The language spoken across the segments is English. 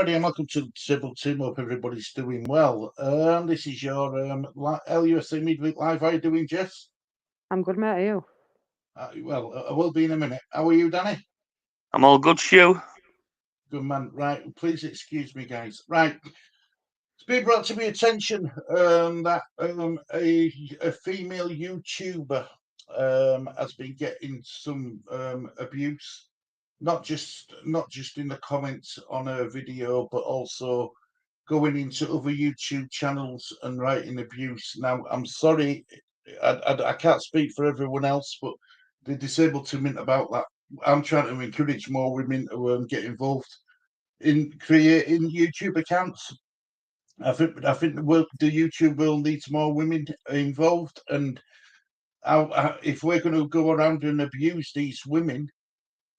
everybody, and welcome to the Disabled Team. Hope everybody's doing well. This is your LUFC Midweek Live. How are you doing, Jess? I'm good, mate. Are you? I will be in a minute. How are you, Danny? I'm all good, Stu. Good man. Right, please excuse me, guys. Right, it's been brought to my attention that a female YouTuber has been getting some abuse. Not just in the comments on her video, but also going into other YouTube channels and writing abuse. Now, I'm sorry, I can't speak for everyone else, but the disabled to mint about that. I'm trying to encourage more women to get involved in creating YouTube accounts. I think the YouTube world needs more women involved, and if we're going to go around and abuse these women,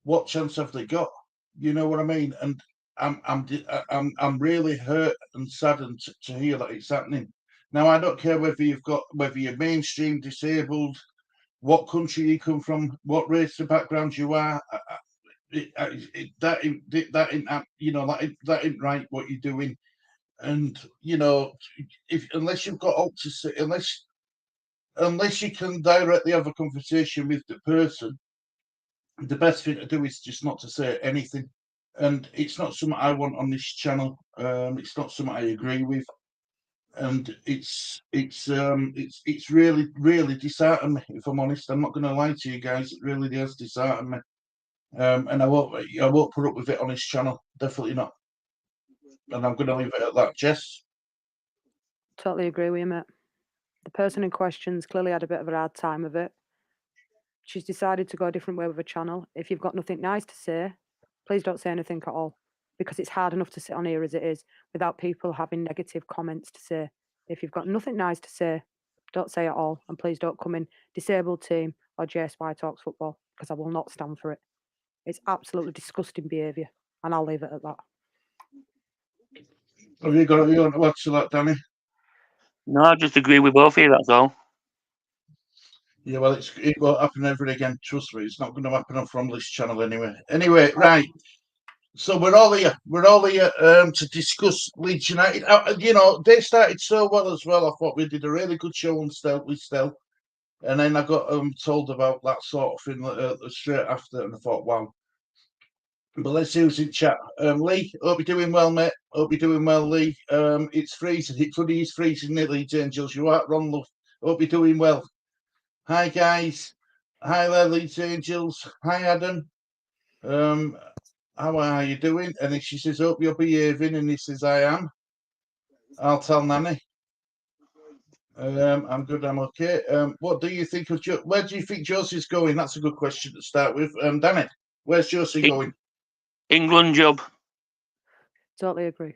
what chance have they got? You know what I mean? And I'm really hurt and saddened to hear that it's happening. Now, I don't care whether you're mainstream, disabled, what country you come from, what race or background you are. That ain't right what you're doing. And unless you've got out to say, unless you can directly have a conversation with the person, the best thing to do is just not to say anything. And it's not something I want on this channel. It's not something I agree with, and it's really, really disheartened me. If I'm honest, I'm not going to lie to you guys. It really does dishearten me, and I won't put up with it on this channel. Definitely not. And I'm going to leave it at that. Jess? Totally agree with you, mate. The person in question's clearly had a bit of a hard time of it. She's decided to go a different way with her channel. If you've got nothing nice to say, please don't say anything at all, because it's hard enough to sit on here as it is without people having negative comments to say. If you've got nothing nice to say, don't say at all, and please don't come in Disabled Team or JSY Talks Football, because I will not stand for it. It's absolutely disgusting behaviour, and I'll leave it at that. Have you got anything to add to that, Danny? No, I just agree with both of you, that's all. Yeah, well, it won't happen ever again. Trust me, it's not going to happen from this channel anyway. Anyway, right. So we're all here. To discuss Leeds United. They started so well as well. I thought we did a really good show with Stel, and then I got told about that sort of thing straight after, and I thought, wow. But let's see who's in chat. Lee, hope you're doing well, mate. Hope you're doing well, Lee. It's freezing. It bloody is freezing, it, Leeds Angels. You are Ron Love. Hope you're doing well. Hi, guys. Hi there, Leeds Angels. Hi, Adam. How are you doing? And she says, hope you're behaving. And he says, I am. I'll tell Nanny. I'm good. I'm okay. What do you think of where do you think Josie's going? That's a good question to start with. Danny, where's Josie going? England job. Totally agree.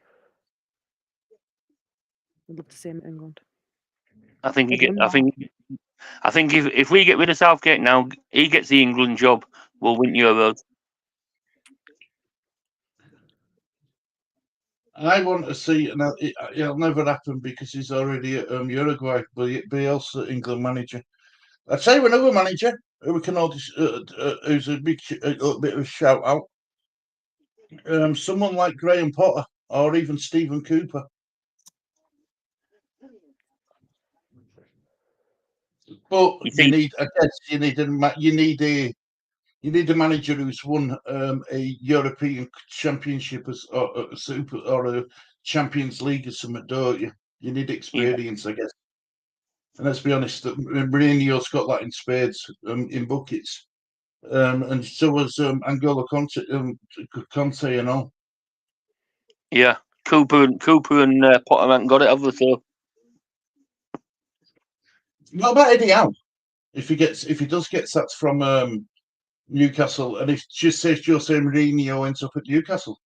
I'd love to see him in England. I think if we get rid of Southgate now, he gets the England job. We'll win Euros. I want to see, and it'll never happen because he's already at Uruguay, but also England manager. I'd say another manager who we can all who's a bit of a shout out. Someone like Graham Potter or even Stephen Cooper. But you need a manager who's won a European Championship or a Champions League or something, don't you? You need experience, I guess. And let's be honest, Mourinho's got that in spades, in buckets, and so was Angola Conte and all. Yeah, Cooper and Potter haven't got it, have they? So. What about Eddie Howe? If he does get sacked from Newcastle, and if just says Jose Mourinho ends up at Newcastle,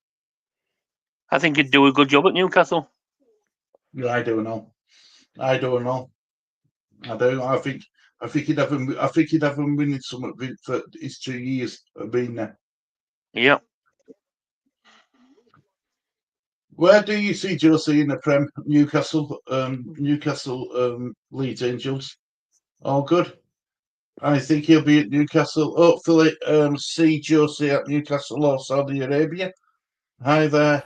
I think he'd do a good job at Newcastle. Yeah, I don't know. I do. I think he'd have him winning something for his 2 years of being there. Yeah. Where do you see Josie in the Prem? Newcastle, Leeds Angels. All good. I think he'll be at Newcastle. Hopefully, see Josie at Newcastle or Saudi Arabia. Hi there.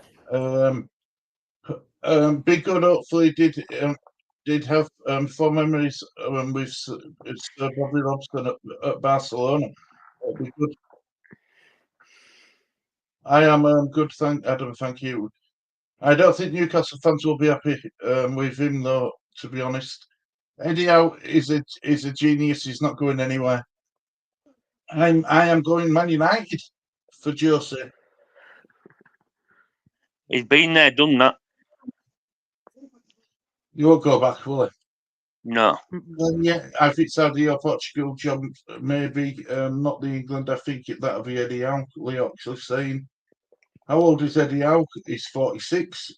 Big Good hopefully did have fond memories with Bobby Robson at Barcelona. That'd be good. I am good, Adam. Thank you. I don't think Newcastle fans will be happy with him, though. To be honest, Eddie Howe is a genius. He's not going anywhere. I am going Man United for Jose. He's been there, done that. You won't go back, will he? No. Yeah, I think Saudi or Portugal job, maybe not the England. I think that'll be Eddie Howe. Leo actually saying, how old is Eddie Howe? He's 46.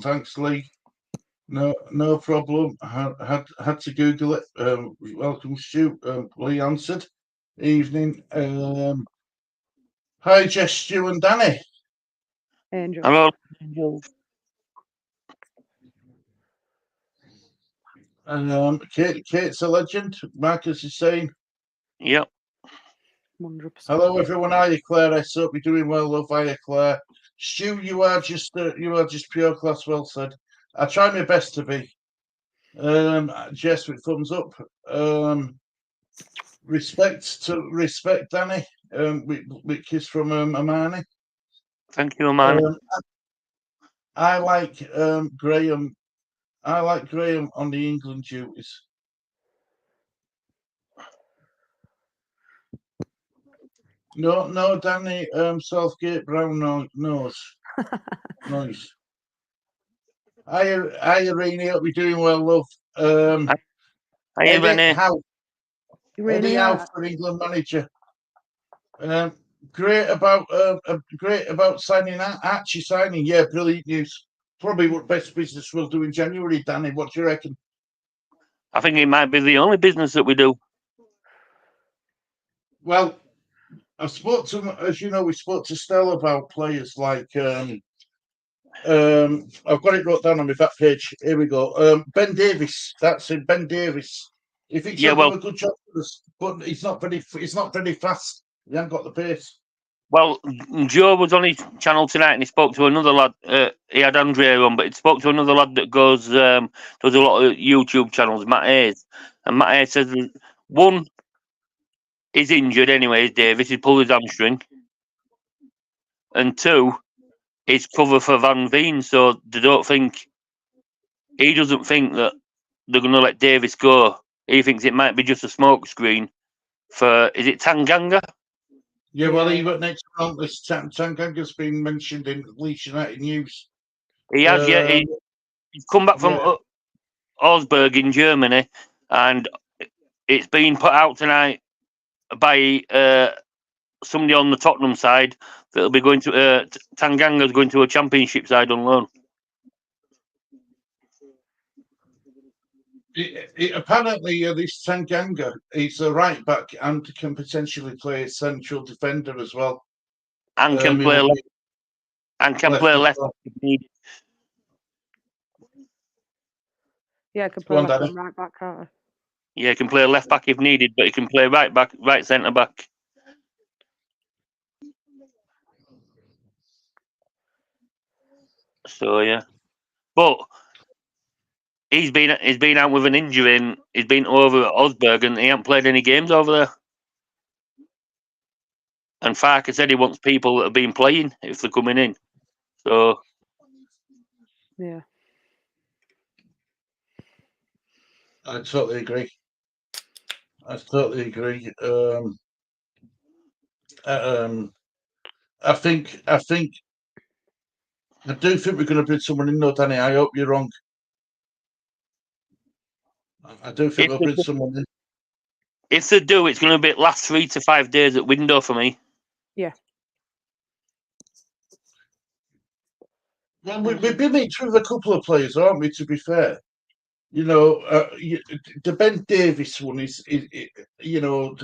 Thanks, Lee. No problem. Had to Google it. Welcome, Stu. Lee answered. Evening. Hi, Jess, Stu, and Danny. Angel. Hello. Kate's a legend. Marcus is saying. Yep. 100%. Hello, everyone. Hiya, Claire. I hope you're doing well, love. Hiya, Claire. Stu, you are just pure class. Well said. I try my best to be. Jess with thumbs up. Respect, Danny. With kiss from Amani. Thank you, man. I like Graham. I like Graham on the England duties. No, Danny. Southgate Brown nose. Nice. Hi, Irene. Hope you're doing well, love. Eddie Howe. Eddie Howe for England manager. Great about signing Archie signing. Yeah, brilliant news. Probably what best business we'll do in January, Danny. What do you reckon? I think it might be the only business that we do. Well, I spoke to, as you know, we spoke to Stella about players like I've got it wrote down on my back page. Here we go. Ben Davies. That's it, Ben Davies. He thinks he'll do a good job for us, but he's not very fast. He hasn't got the pace. Well, Joe was on his channel tonight and he spoke to another lad. He had Andrea on, but he spoke to another lad that does a lot of YouTube channels, Matt Hayes. And Matt Hayes says one is injured anyway, Davis. He pulled his hamstring. And two, is cover for Van Veen. So he doesn't think that they're going to let Davis go. He thinks it might be just a smoke screen for, is it Tanganga? Yeah, well, even next month, this Tanganga's been mentioned in Leeds United news. He has, yeah. He's come back from Augsburg in Germany, and it's been put out tonight by somebody on the Tottenham side that'll be going to Tanganga's going to a championship side on loan. Apparently, this Tanganga is a right back and can potentially play a central defender as well, and can play left, left if needed. Yeah, can play left and right back, can't he? Yeah, he can play left back if needed, but he can play right back, right centre back. So yeah, but he's been out with an injury and he's been over at Augsburg and he hasn't played any games over there. And Farker said he wants people that have been playing if they're coming in. So yeah, I totally agree. I think I do think we're going to bring someone in, though, Danny. I hope you're wrong. I do think we'll bring someone in. If they do, it's going to be last 3 to 5 days at window for me. Yeah. Well, we've been linked with a couple of players, aren't we, to be fair? You know, the Ben Davies one is you know,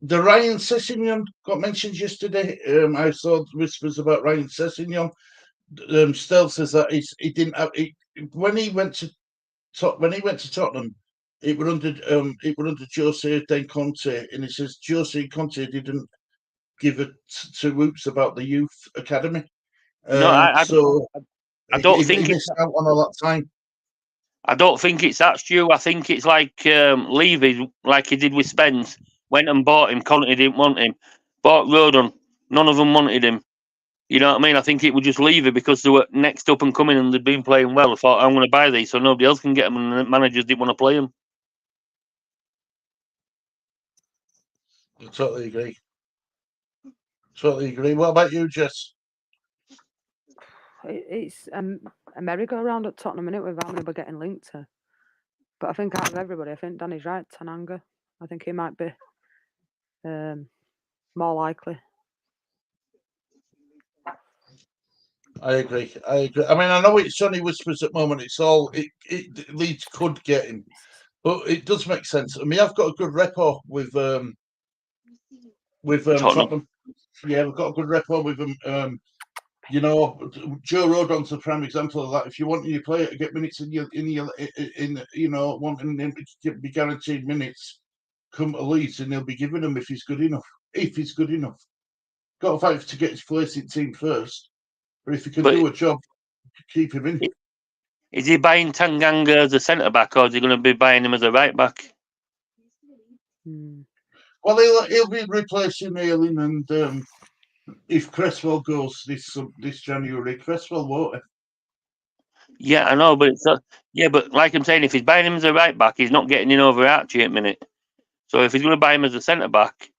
the Ryan Sessegnon got mentioned yesterday. I saw whispers about Ryan Sessegnon. Stell says that he didn't have when he went to Tottenham. It were under Jose then Conte, and he says Jose Conte didn't give two hoots about the youth academy. No, I don't he think missed out on a lot of time. I don't think it's that, Stu. I think it's like Levy, like he did with Spence. Went and bought him. Conte didn't want him. Bought Rodon. None of them wanted him. You know what I mean? I think it would just Levy because they were next up and coming and they'd been playing well. I thought, I'm going to buy these so nobody else can get them, and the managers didn't want to play them. I totally agree. Totally agree. What about you, Jess? It's a merry-go-round at Tottenham, innit, with how many we're getting linked to. But I think out of everybody, I think Danny's right, Tananga. I think he might be more likely. I agree. I mean, I know it's only whispers at the moment. It's all Leeds could get him, but it does make sense. I mean, I've got a good rapport with Tottenham. Yeah, we've got a good rapport with them. You know, Joe Rodon's a prime example of that. If you want your player to get minutes in you know, wanting him to be guaranteed minutes, come to Leeds and they'll be giving him if he's good enough. If he's good enough, got to fight to get his place in team first. But if he can do a job, keep him in. Is he buying Tanganga as a centre back, or is he going to be buying him as a right back? Well, he'll be replacing Ayling, and if Cresswell goes this January, Cresswell won't. Yeah, I know, but but like I'm saying, if he's buying him as a right back, he's not getting in over Archie at minute. So if he's going to buy him as a centre back,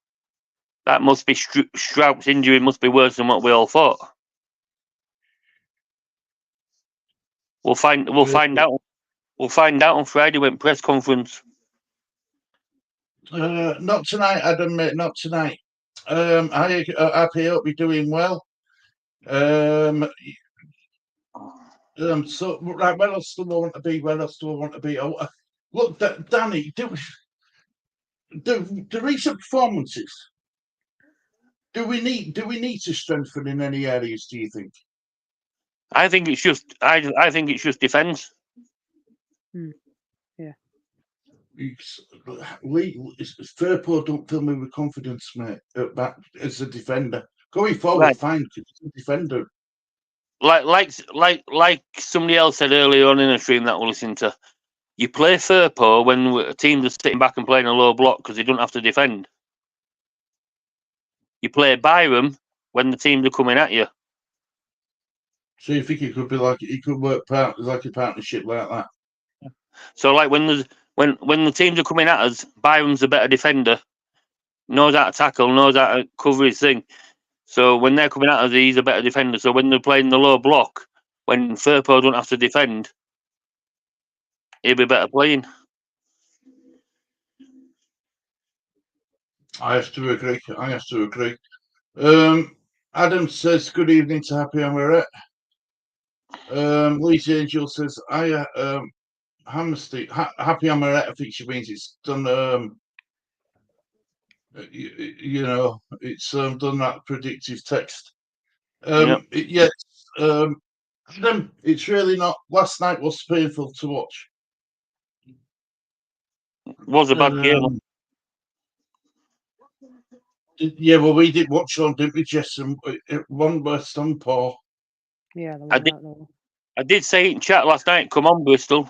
that must be Strout's injury must be worse than what we all thought. We'll find out. We'll find out on Friday when press conference. Not tonight, Adam, mate. Not tonight. I hope you're doing well. So right, where else do I want to be? Where else do I want to be? Oh, look, Danny, the recent performances. Do we need to strengthen in any areas? Do you think? I think it's just. I think it's just defence. Yeah. Firpo don't fill me with confidence, mate. Back as a defender, going forward, fine. Defender. Like somebody else said earlier on in a stream that we'll listen to. You play Firpo when teams are sitting back and playing a low block because they don't have to defend. You play Byram when the teams are coming at you. So you think it could be like it could work like a partnership like that? So like when the teams are coming at us, Byram's a better defender, knows how to tackle, knows how to cover his thing. So when they're coming at us, he's a better defender. So when they're playing the low block, when Firpo don't have to defend, he'll be better playing. I have to agree. Adam says, good evening to Happy Amaret. Lisa Angel says, Happy Amaret, I think she means it's done, you know, it's done that predictive text. Yes, Adam, it's really not. Last night was painful to watch. Was a bad game. Yeah, well, we did watch on, didn't we, Jess? One West Ham, Paul. Yeah, I did say in chat last night, come on, Bristol.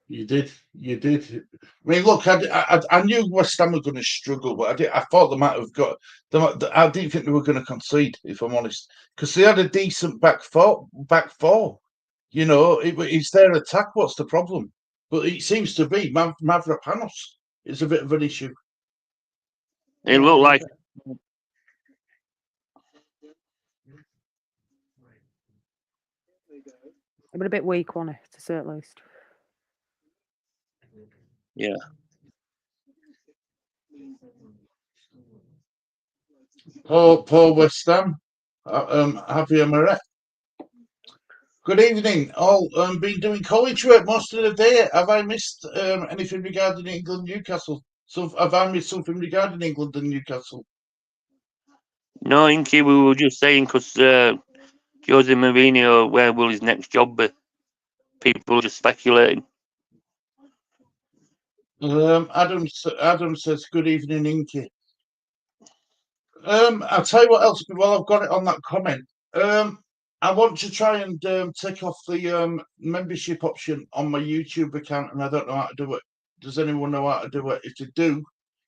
You did. I mean, look, I knew West Ham were going to struggle, but I thought they might have got. I didn't think they were going to concede, if I'm honest, because they had a decent back four. You know, it's their attack. What's the problem? But it seems to be Mavropanos is a bit of an issue. It looked like. It was a bit weak, wasn't it, to say at least. Yeah. Paul West Ham, Happy Amaret. Good evening. All been doing college work most of the day. Have I missed anything regarding England, Newcastle? So have I missed something regarding England and Newcastle? No, Inky, we were just saying because Jose Mourinho, where will his next job be? People are just speculating. Adam says, good evening, Inky. I'll tell you what else. While I've got it on that comment, I want to try and take off the membership option on my YouTube account, and I don't know how to do it. Does anyone know how to do it? If you do,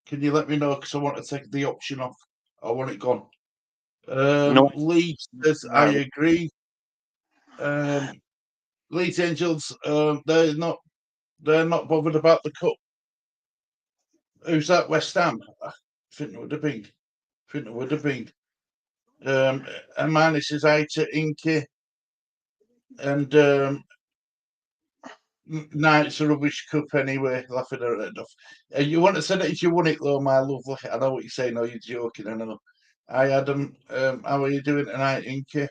can you let me know? Because I want to take the option off. I want it gone. No. Lee says, I agree. Leeds Angels, they're not bothered about the cup. Who's that? West Ham. I think it would have been. Amani says hi to Inky, and no, it's a rubbish cup anyway. Laughing her head off. You want to say that if you won it though, my lovely. I know what you're saying. No, you're joking. I know. Hi Adam. How are you doing tonight, Inky?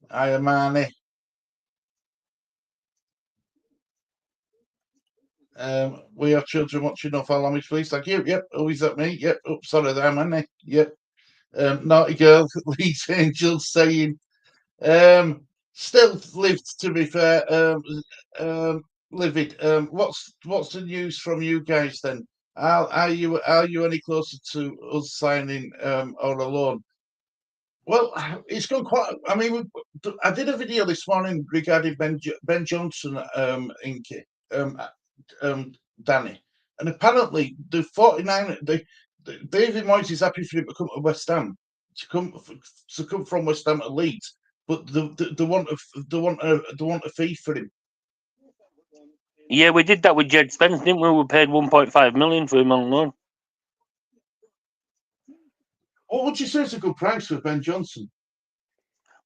Hi Amani. We have children watching off our language, please. Thank you. Yep. Oh, is that me? Yep. Oh, sorry, there, Amani. Yep. Naughty girl, Leeds Angels saying, still lived, to be fair. Livid. What's the news from you guys then? Are you any closer to us signing or alone? Well, it's gone quite. I mean, I did a video this morning regarding Ben Johnson, Inky, Danny, and apparently the 49, David Moyes is happy for him to come to West Ham, to come from West Ham to Leeds, but they want a fee for him. Yeah, we did that with Jed Spence, didn't we? We paid 1.5 million for him on loan. What would you say is a good price for Ben Johnson?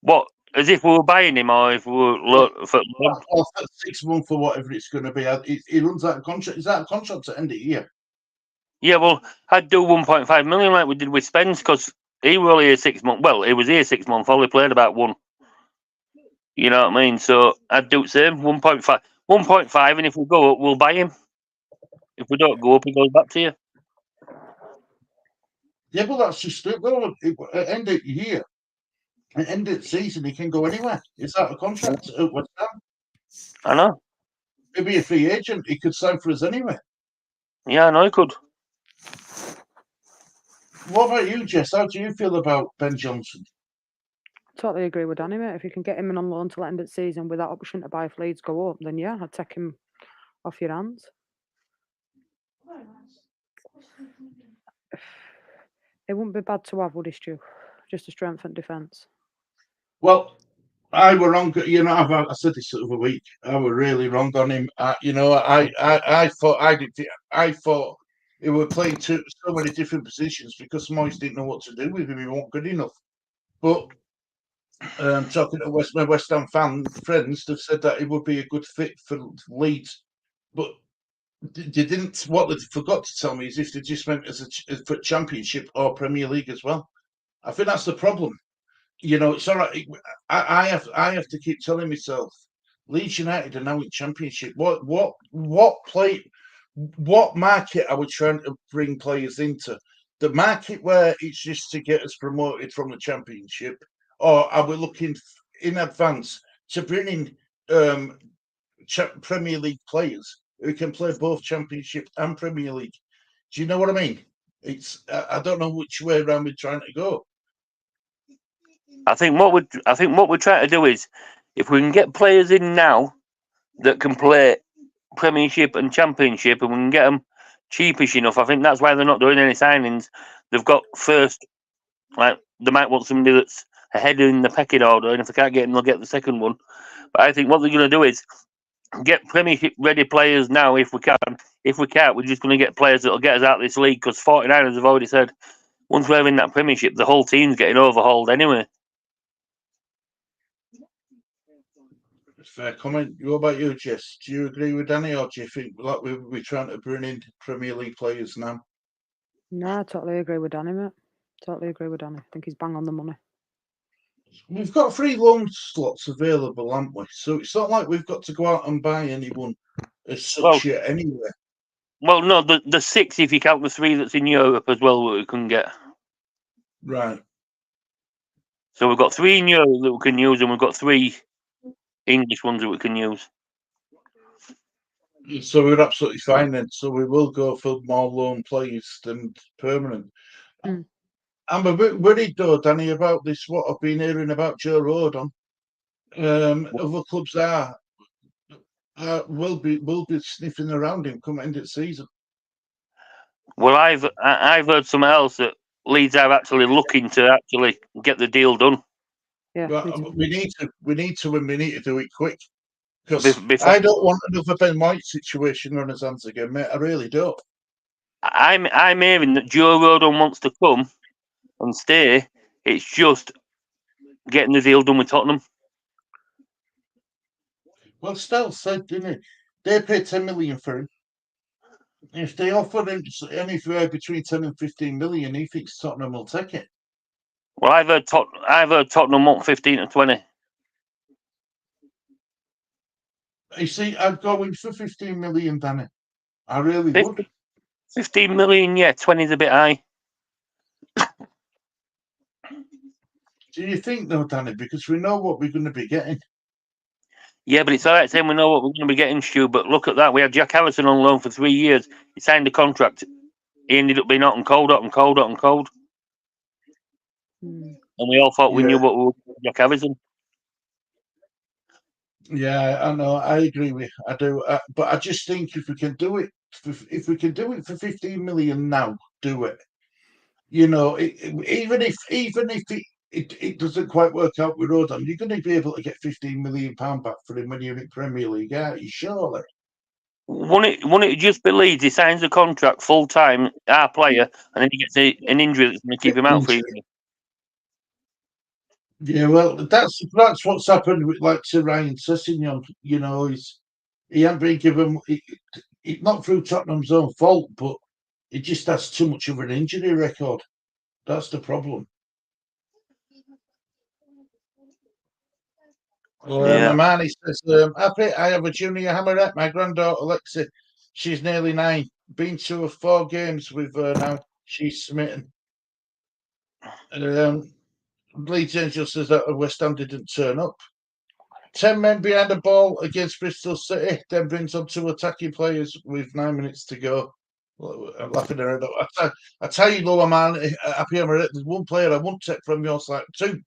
What? As if we were buying him, or if we were for 6 months or whatever it's going to be. He runs out of contract. Is out of contract at end of the year? Yeah, well, I'd do 1.5 million like we did with Spence, because he was only here 6 months. Well, he was here 6 months. Only played about one. You know what I mean? So I'd do the same. 1.5, and if we go up, we'll buy him. If we don't go up, he goes back to you. Yeah, but that's just it. Well, at end of the year, at end of the season, he can go anywhere. It's out of contract at West Ham. I know. He'd be a free agent. He could sign for us anyway. Yeah, I know he could. What about you, Jess? How do you feel about Ben Johnson? Totally agree with Danny, mate. If you can get him in on loan till the end of the season with that option to buy if Leeds go up, then yeah, I'd take him off your hands. It wouldn't be bad to have, would it, Stu? Just to strengthen defence. Well, I were wrong. You know, I said this the other week. I were really wrong on him. You know, I thought he were playing so many different positions because Moyes didn't know what to do with him. He wasn't good enough. But talking to my West Ham friends, they've said that he would be a good fit for Leeds. But they didn't. What they forgot to tell me is if they just went as for Championship or Premier League as well. I think that's the problem. You know, it's all right. I have to keep telling myself, Leeds United are now in Championship. What market are we trying to bring players into? The market where it's just to get us promoted from the Championship, or are we looking in advance to bring in Premier League players who can play both Championship and Premier League? Do you know what I mean? It's I don't know which way around we're trying to go. I think what we're trying to do is, if we can get players in now that can play Premiership and Championship, and we can get them cheapish enough. I think that's why they're not doing any signings. They've got first, like they might want somebody that's ahead in the pecking order, and if they can't get him, they'll get the second one. But I think what they're going to do is get Premiership ready players now if we can. If we can't, we're just going to get players that'll get us out of this league, because 49ers have already said once we're in that Premiership, the whole team's getting overhauled anyway. Fair comment. What about you, Jess? Do you agree with Danny, or do you think like we're trying to bring in Premier League players now? No, I totally agree with Danny, mate. Totally agree with Danny. I think he's bang on the money. We've got 3 loan slots available, haven't we? So it's not like we've got to go out and buy anyone as such yet anyway. Well, no, the 6 if you count the 3 that's in Europe as well that we can get. Right. So we've got 3 in Europe that we can use, and we've got 3 English ones that we can use. So we're absolutely fine then. So we will go for more loan players than permanent. I'm a bit worried though, Danny, about this. What I've been hearing about Joe Rodon. Other clubs will be sniffing around him come end of the season. Well, I've heard something else that Leeds are actually looking to actually get the deal done. Yeah, But we need to, and we need to do it quick because Before, I don't want another Ben White situation on his hands again, mate. I really don't. I'm hearing that Joe Rodon wants to come and stay. It's just getting the deal done with Tottenham. Well, Stell said, didn't he? They paid 10 million for him. If they offer him anywhere between 10 and 15 million, he thinks Tottenham will take it. Well, I've heard Tottenham want 15 to 20. You see, I'd go in for 15 million, Danny. I really would. 15 million, yeah. 20 is a bit high. Do you think, though, Danny? Because we know what we're going to be getting. Yeah, but it's all right saying we know what we're going to be getting, Stu. But look at that. We had Jack Harrison on loan for 3 years. He signed a contract. He ended up being hot and cold, hot and cold, hot and cold. And we all thought we knew what we were doing with Jack Harrison. Yeah, I know. I agree with you. I do. But I just think if we can do it, if we can do it for 15 million now, do it. You know, even if it doesn't quite work out with Rodon, you're going to be able to get 15 million pound back for him when you're in Premier League, aren't you? Surely. Wouldn't it just be Leeds? He signs a contract full time, our player, and then he gets an injury that's going to keep him out for a year. Yeah, well, that's what's happened with like Sir Ryan Sessegnon. You know, he hasn't been given not through Tottenham's own fault, but he just has too much of an injury record. That's the problem. Yeah. Amani says, happy I have a junior hammerette. My granddaughter Lexi, she's nearly 9. Been to 4 games with her now. She's smitten. Leeds Angel says that West Ham didn't turn up. 10 men behind the ball against Bristol City, then brings on 2 attacking players with 9 minutes to go. I'm laughing at her. I tell you, though, man, happy Hammerette, there's one player I won't take from your side. 2.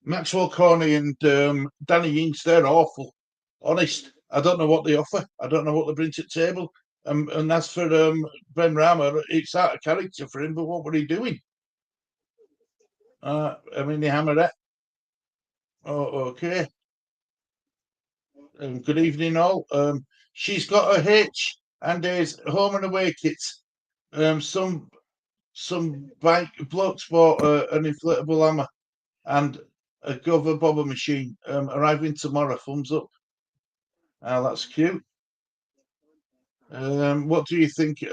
Maxwell Corney and Danny Ings, they're awful. Honest, I don't know what they offer. I don't know what they bring to the table. And as for Ben Rama, it's out of character for him, but what were he doing? I mean, the Hammerette. Oh, okay. Good evening, all. She's got a hitch and there's home and away kits. Some blokes bought an inflatable hammer and a Gover Bobber machine arriving tomorrow. Thumbs up. That's cute. What do you think?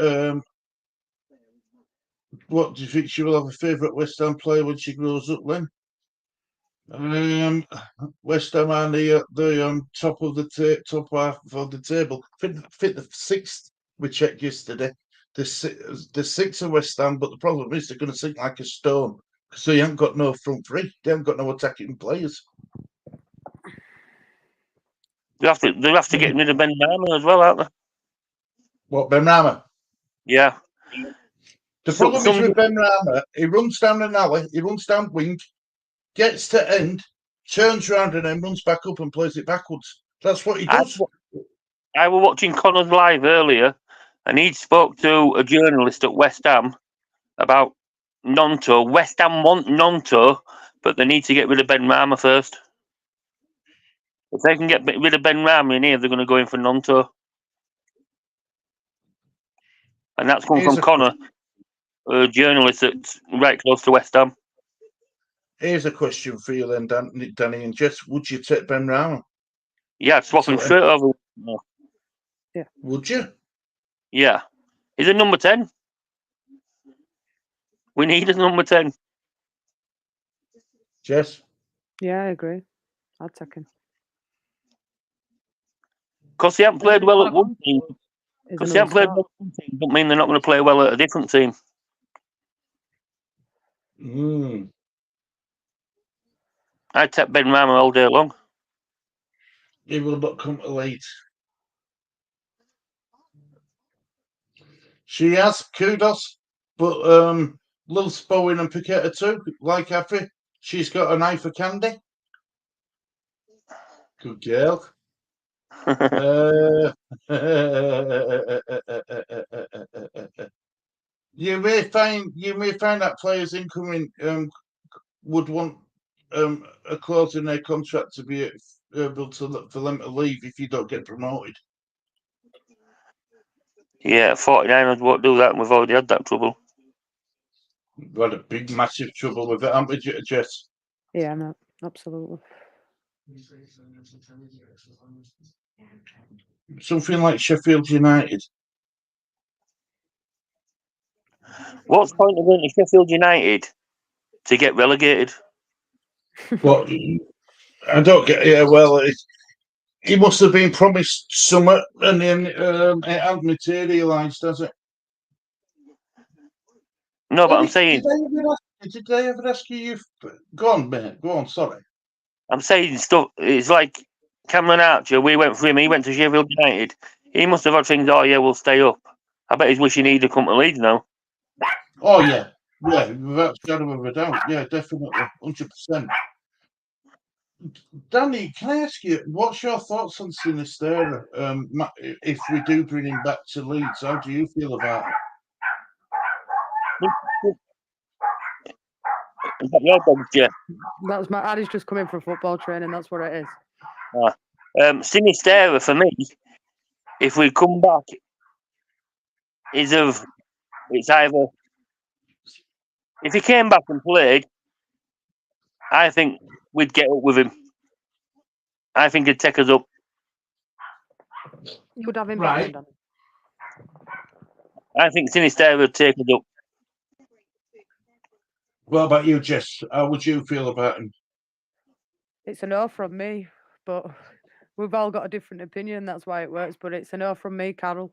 What do you think she will have a favourite West Ham player when she grows up, Len? West Ham are the top of the top half of the table. Fit the 6th. We checked yesterday. The 6th of West Ham, but the problem is they're going to sink like a stone because they haven't got no front three. They haven't got no attacking players. They have to get rid of Ben Rama as well, aren't they? What, Ben Rama? Yeah. The problem is with Ben Rama, he runs down an alley, he runs down wing, gets to end, turns around and then runs back up and plays it backwards. That's what he does. I was watching Connor's live earlier, and he spoke to a journalist at West Ham about Nonto. West Ham want Nonto, but they need to get rid of Ben Rama first. If they can get rid of Ben Rama in here, they're going to go in for Nonto. And that's come from Connor, a journalist that's right close to West Ham. Here's a question for you then, Danny and Jess. Would you take Ben Rama? Yeah, I'd swap him straight over. Yeah. Would you? Yeah. He's a number 10. We need a number 10. Jess? Yeah, I agree. I'd take him. Because they haven't played well at one team. Because they haven't played well at one team, don't mean they're not going to play well at a different team. I'd take Ben Rama all day long. He will not come to Leeds. She has kudos, but Lufc, Bowen and Paqueta too, like Effie. She's got an eye for candy. Good girl. You may find that players incoming would want a clause in their contract to be able to for them to leave if you don't get promoted. Yeah, 49ers won't do that, and we've already had that trouble. We've had a big, massive trouble with it, haven't we, Jess? Yeah, no, absolutely. Something like Sheffield United. What's the point of going to Sheffield United to get relegated? What? I don't get. Yeah, well, he must have been promised something, and then it hasn't materialised, has it? No, but I'm saying, Did they ever ask you? Go on, mate. Go on. Sorry. I'm saying stuff. It's like Cameron Archer. We went for him. He went to Sheffield United. He must have had things. Oh yeah, we'll stay up. I bet he's wishing he'd have come to Leeds now. Oh yeah, without a shadow of a doubt. Yeah, definitely, 100%. Danny, can I ask you, what's your thoughts on Sinisterra? If we do bring him back to Leeds, how do you feel about it? Is that your dog, Jeff? That's my Addy's just coming for football training. That's what it is. Sinisterra for me. If we come back, it's either if he came back and played, I think we'd get up with him. I think he'd take us up. You would have him Right. back. I think Sinisterra would take us up. What about you, Jess? How would you feel about him? It's a no from me, but we've all got a different opinion. That's why it works. But it's a no from me, Carol.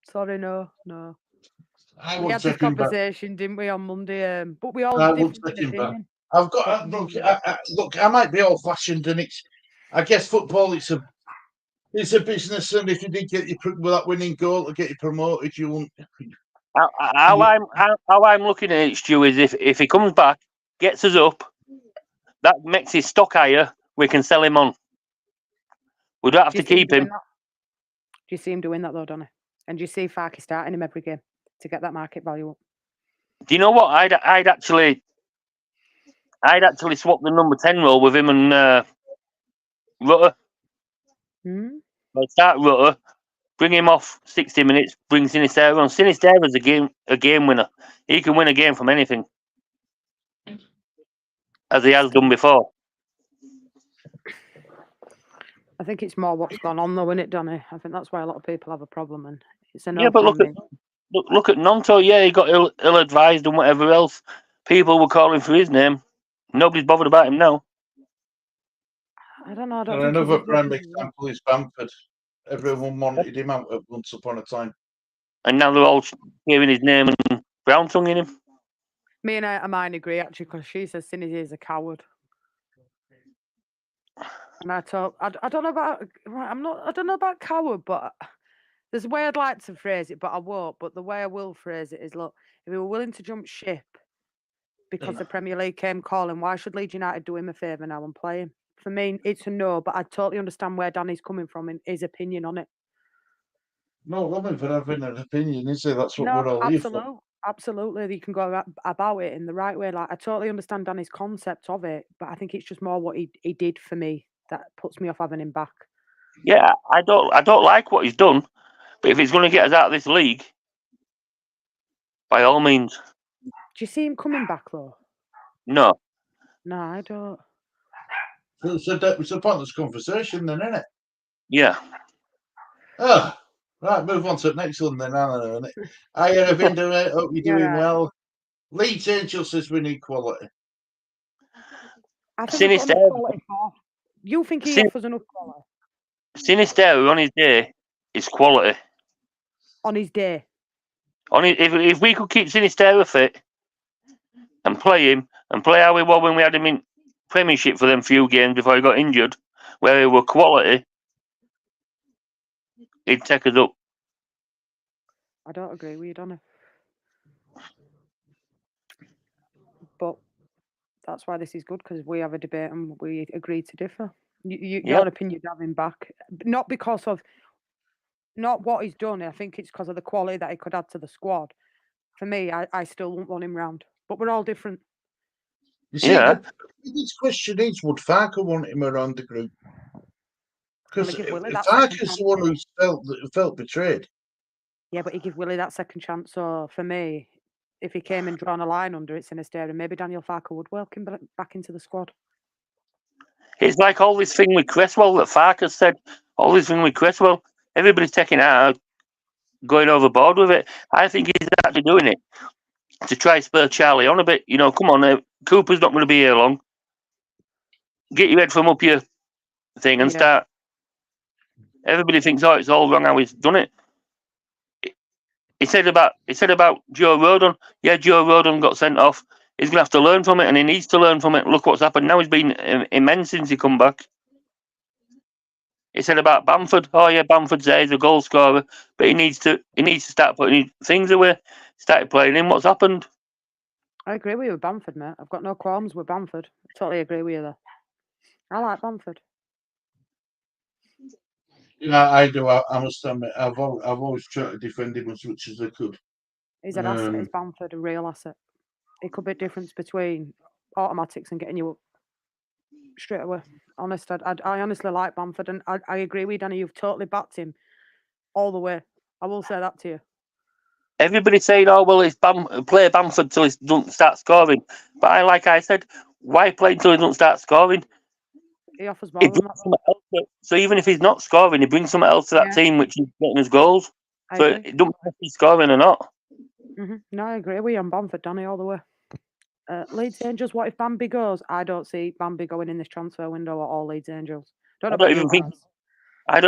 Sorry, no. We had this conversation, didn't we, on Monday? But we all have different opinion. I've got look. I might be old-fashioned, and I guess football. It's a business, and if you did get with that winning goal to get you promoted, you won't. How I'm looking at it, Stu, is if he comes back, gets us up, that makes his stock higher. We can sell him on. We don't have to keep him. Do you see him doing that though, Donny? And do you see Farke starting him every game to get that market value up? Do you know what? I'd actually swap the number 10 role with him and Rutter. I'd start Rutter, bring him off 60 minutes, bring Sinisterra on. Sinisterra's a game winner. He can win a game from anything, as he has done before. I think it's more what's gone on though, isn't it, Donny? I think that's why a lot of people have a problem, and it's a no. Yeah, but look at Nonto. Yeah, he got ill-advised and whatever else. People were calling for his name. Nobody's bothered about him now. I don't know. And another prime example is Bamford. Everyone wanted him out at once upon a time. And now they're all hearing his name and brown-tonguing him. Me and Hermione agree, actually, because she says Sinny is a coward. And I don't know about. I don't know about coward, but there's a way I'd like to phrase it, but I won't. But the way I will phrase it is, look, if we were willing to jump ship because the Premier League came calling, why should Leeds United do him a favour now and play him? For me, it's a no, but I totally understand where Danny's coming from in his opinion on it. No woman for having an opinion, is it? That's what we're all here for. Absolutely, you can go about it in the right way. Like, I totally understand Danny's concept of it, but I think it's just more what he did for me that puts me off having him back. Yeah, I don't like what he's done, but if he's going to get us out of this league, by all means. Do you see him coming back though? No. No, I don't. It's a pointless conversation, then, isn't it? Yeah. Oh, right. Move on to the next one, then. Hi, Aravinda. Hope you're doing well. Leeds Angel says we need quality. I think we've got enough quality for. You think he offers enough quality? Sinisterra on his day is quality. On his day. If we could keep Sinisterra fit and play him and play how we were when we had him in Premiership for them few games before he got injured, where he were quality, he'd take us up. I don't agree with you, Donna. That's why this is good, because we have a debate and we agree to differ. Yep. Your opinion, have him back, not because of not what he's done. I think it's because of the quality that he could add to the squad. For me, I still wouldn't want him round, but we're all different. You see, Yeah. the biggest question is, would Farker want him around the group? Because give Willie that second Farker's chance. the one who felt betrayed. Yeah, but he give Willie that second chance. So for me, if he came and drawn a line under it, Sinister, and maybe Daniel Farker would welcome back into the squad. It's like all this thing with Cresswell that Farker said. All this thing with Cresswell. Everybody's taking it out, going overboard with it. I think he's actually doing it to try spur Charlie on a bit. You know, come on, Cooper's not going to be here long. Get your head from up your thing and start. Everybody thinks, oh, it's all wrong how he's done it. He said about Joe Rodon. Yeah, Joe Rodon got sent off. He's going to have to learn from it, and he needs to learn from it. Look what's happened now. He's been immense since he come back. He said about Bamford. Oh yeah, Bamford's there. He's a goal scorer, but he needs to start putting things away. Started playing in. What's happened? I agree with you with Bamford, mate. I've got no qualms with Bamford. I totally agree with you there. I like Bamford. Yeah, I do. I must admit, I've always tried to defend him as much as I could. He's an asset. Is Bamford a real asset? It could be a difference between automatics and getting you up straight away. Honest, I honestly like Bamford, and I agree with you, Danny. You've totally backed him all the way. I will say that to you. Everybody's saying, "Oh well, it's play Bamford till he doesn't start scoring." But like I said, why play until he doesn't start scoring? He offers more than that. So even if he's not scoring, he brings something else to that team, which is getting us goals. So it don't matter if he's scoring or not. No, I agree with you on Bamford, Danny, all the way. Leeds Angels, what if Bambi goes? I don't see Bambi going in this transfer window at all, Leeds Angels. I don't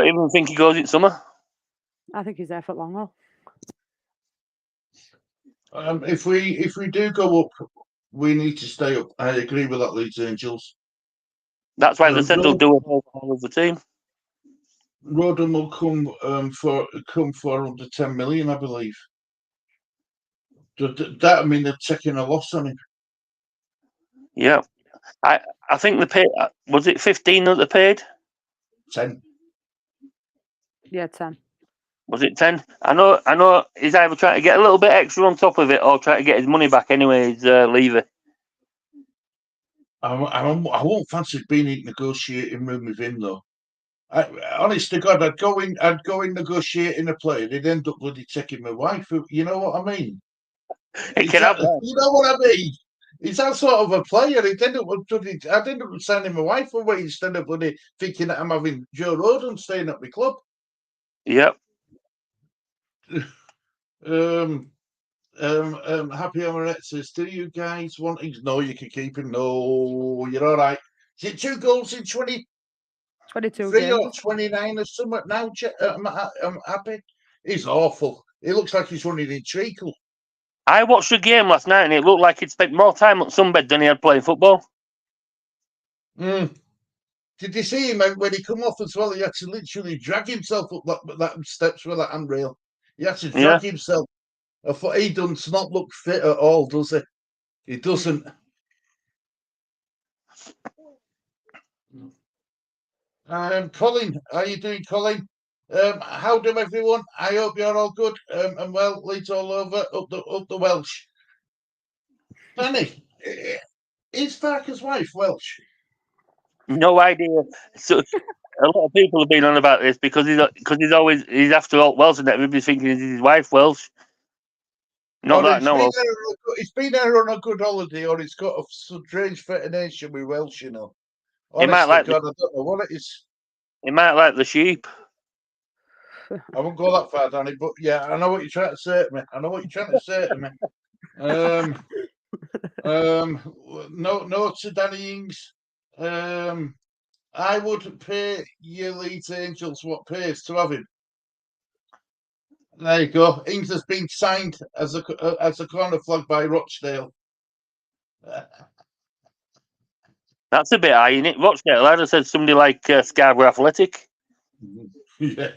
even think he goes in summer. I think he's there for long haul. If we do go up, we need to stay up. I agree with that, Leeds Angels. That's why they said they'll do it all of the team. Rodham will come for under 10 million, I believe. That I mean they're taking a loss on him. Yeah, I think they paid. Was it 15 that they paid? 10. Yeah, 10. Was it 10? I know. He's either trying to get a little bit extra on top of it or trying to get his money back. Anyway, he's Levy. I won't fancy being in negotiating room with him though. Honest to God, I'd go in negotiating a player. They'd end up bloody taking my wife. You know what I mean? You know what I mean? He's that sort of a player. I'd end up signing my wife away instead of bloody thinking that I'm having Joe Rodon staying at my club. Yep. Happy Amaret says, do you guys want him? No, you can keep him. No, you're all right. Is it 2 goals in 22 games or 29 or something now? I'm happy. He's awful. He looks like he's running in treacle. I watched the game last night and it looked like he'd spent more time on sunbed than he had playing football. Did you see him when he come off as well? He had to literally drag himself up that steps with that handrail. He had to drag himself. I thought he does not look fit at all, does he? He doesn't. Colin, how are you doing, Colin? How do everyone? I hope you're all good and well. Leeds all over up the Welsh. Danny, is Farker's wife Welsh? No idea. So a lot of people have been on about this because he's after all Welsh and everybody's thinking is his wife Welsh. It's been there on a good holiday, or it's got a strange fascination with Welsh, you know. Honestly, I don't know what it is. He might like the sheep. I won't go that far, Danny, but yeah, I know what you're trying to say to me. No to Danny Ings. I would pay your Leeds Angels what pays to have him. There you go. Ings has been signed as a corner flag by Rochdale. That's a bit high, isn't it? Rochdale, I'd have said somebody like Scarborough Athletic. Yeah.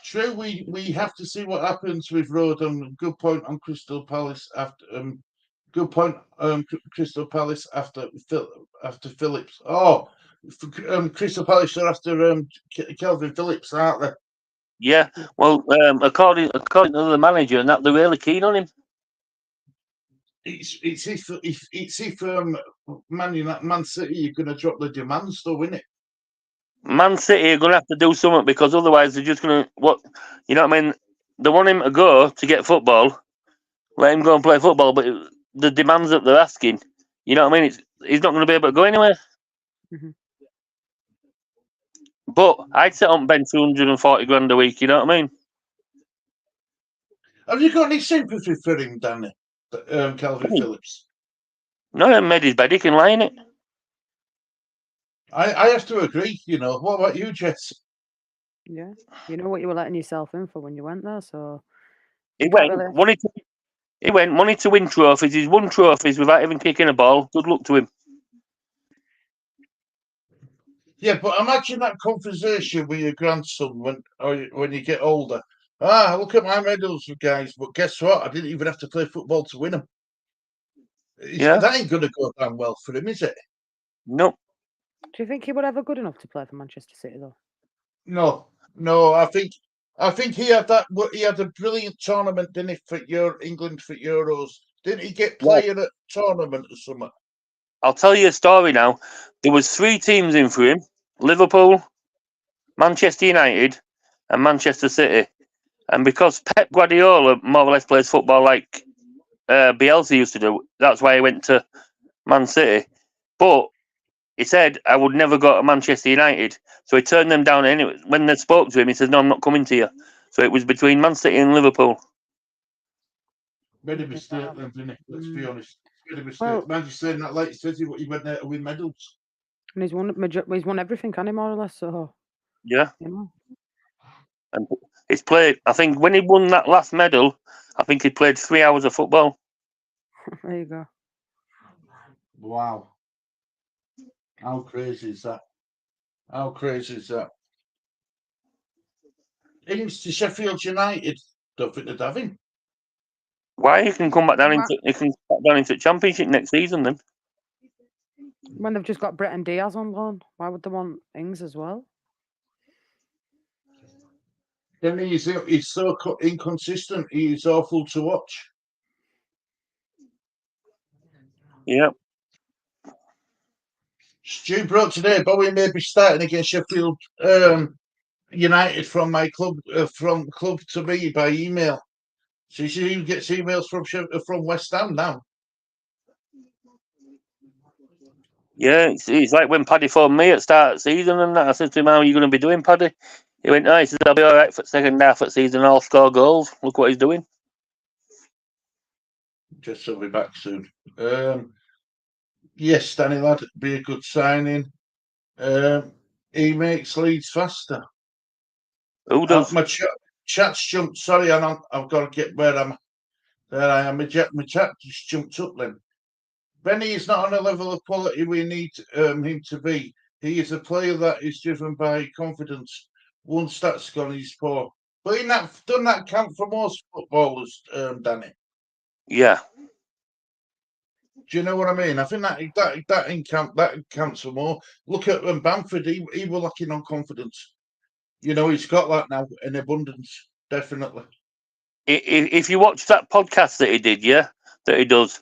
True, we have to see what happens with Rodham. Good point on Crystal Palace after Good point. Crystal Palace after Phillips. Oh, Crystal Palace are after Kelvin Phillips, aren't they? Yeah. Well, according to the manager, and that they're really keen on him. It's if Man City you're going to drop the demands, though, isn't it? Man City are going to have to do something because otherwise they're just going to you know what I mean? They want him to go to get football, let him go and play football, but the demands that they're asking, you know what I mean? He's not going to be able to go anywhere. Mhm. But I'd set on Ben 240 grand a week. You know what I mean? Have you got any sympathy for him, Danny? Calvin Phillips. No, he made his bed. He can lie in it. I have to agree. You know, what about you, Jess? Yeah, you know what you were letting yourself in for when you went there, so He you can't went, really- money to win trophies. He's won trophies without even kicking a ball. Good luck to him. Yeah, but imagine that conversation with your grandson when you get older. Ah, look at my medals, guys. But guess what? I didn't even have to play football to win them. Yeah. That ain't going to go down well for him, is it? No. Do you think he would ever good enough to play for Manchester City though? No. I think he had that. He had a brilliant tournament, didn't he, for England for Euros? Didn't he get player at tournament or something? I'll tell you a story now. There was 3 teams in for him: Liverpool, Manchester United, and Manchester City. And because Pep Guardiola more or less plays football like Bielsa used to do, that's why he went to Man City. But he said, I would never go to Manchester United. So he turned them down anyway. When they spoke to him, he said, no, I'm not coming to you. So it was between Man City and Liverpool. Made a mistake then, didn't he? Let's be honest. Made a mistake. Well- Manchester United, like City, he went there to win medals. And he's won everything, can he, more or less? So Yeah. you know, And he's played, I think when he won that last medal, I think he played 3 hours of football. there you go. Wow. How crazy is that? How crazy is that? Ings to Sheffield United. Don't think they'd have him. Why? He can come back down into Championship next season then. When they've just got Brett and Diaz on loan, why would they want Ings as well? Then he's so inconsistent. He's awful to watch. Yeah. Stu broke today. Bowie may be starting against Sheffield United from my club, from club to me by email. So she gets emails from West Ham now. Yeah, it's like when Paddy phoned me at the start of the season and that. I said to him, how are you going to be doing, Paddy? He went, he said, I'll be all right for the second half of the season. I'll score goals. Look what he's doing. Just will be back soon. Yes, Danny lad, be a good signing. He makes Leeds faster. Who does? My chat's jumped. Sorry, I've got to get where I'm. There I am. My chat just jumped up then. Benny is not on a level of quality we need him to be. He is a player that is driven by confidence. One stat's gone, he's poor. But he done that count for most footballers, Danny. Yeah. Do you know what I mean? I think that counts for more. Look at Bamford. He was lacking on confidence. You know, he's got that now in abundance, definitely. If you watch that podcast that he did, that he does,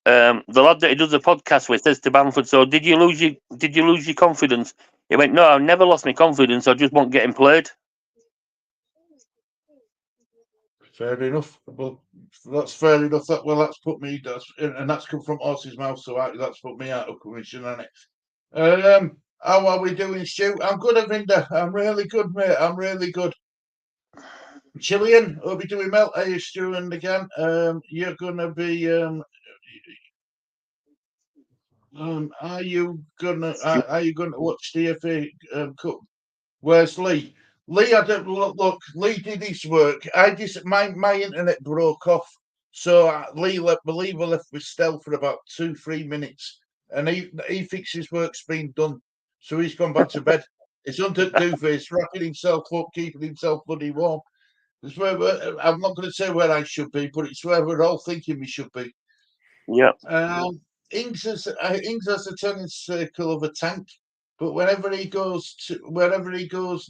the lad that he does the podcast with says to Bamford, so did you lose your confidence? He went, no, I never lost my confidence. I just won't get him played. Fair enough. Well, that's fair enough. That's put me. That's come from horse's mouth. So that's put me out of commission, hasn't it? How are we doing, Stu? I'm good, Avinda. I'm really good, mate. I'm really good. Chilean, hope you're doing well. Hey, Stu, and again, you're gonna be. Are you gonna watch the FA Cup? Where's Lee? Lee, I don't look. Lee did his work. My internet broke off, so Lee left with Stell for about 2-3 minutes, and he thinks his work's been done, so he's gone back to bed. He's under duvet, he's wrapping himself up, keeping himself bloody warm. It's where I'm not going to say where I should be, but it's where we're all thinking we should be. Yeah. Ings has a turning circle of a tank, but wherever he goes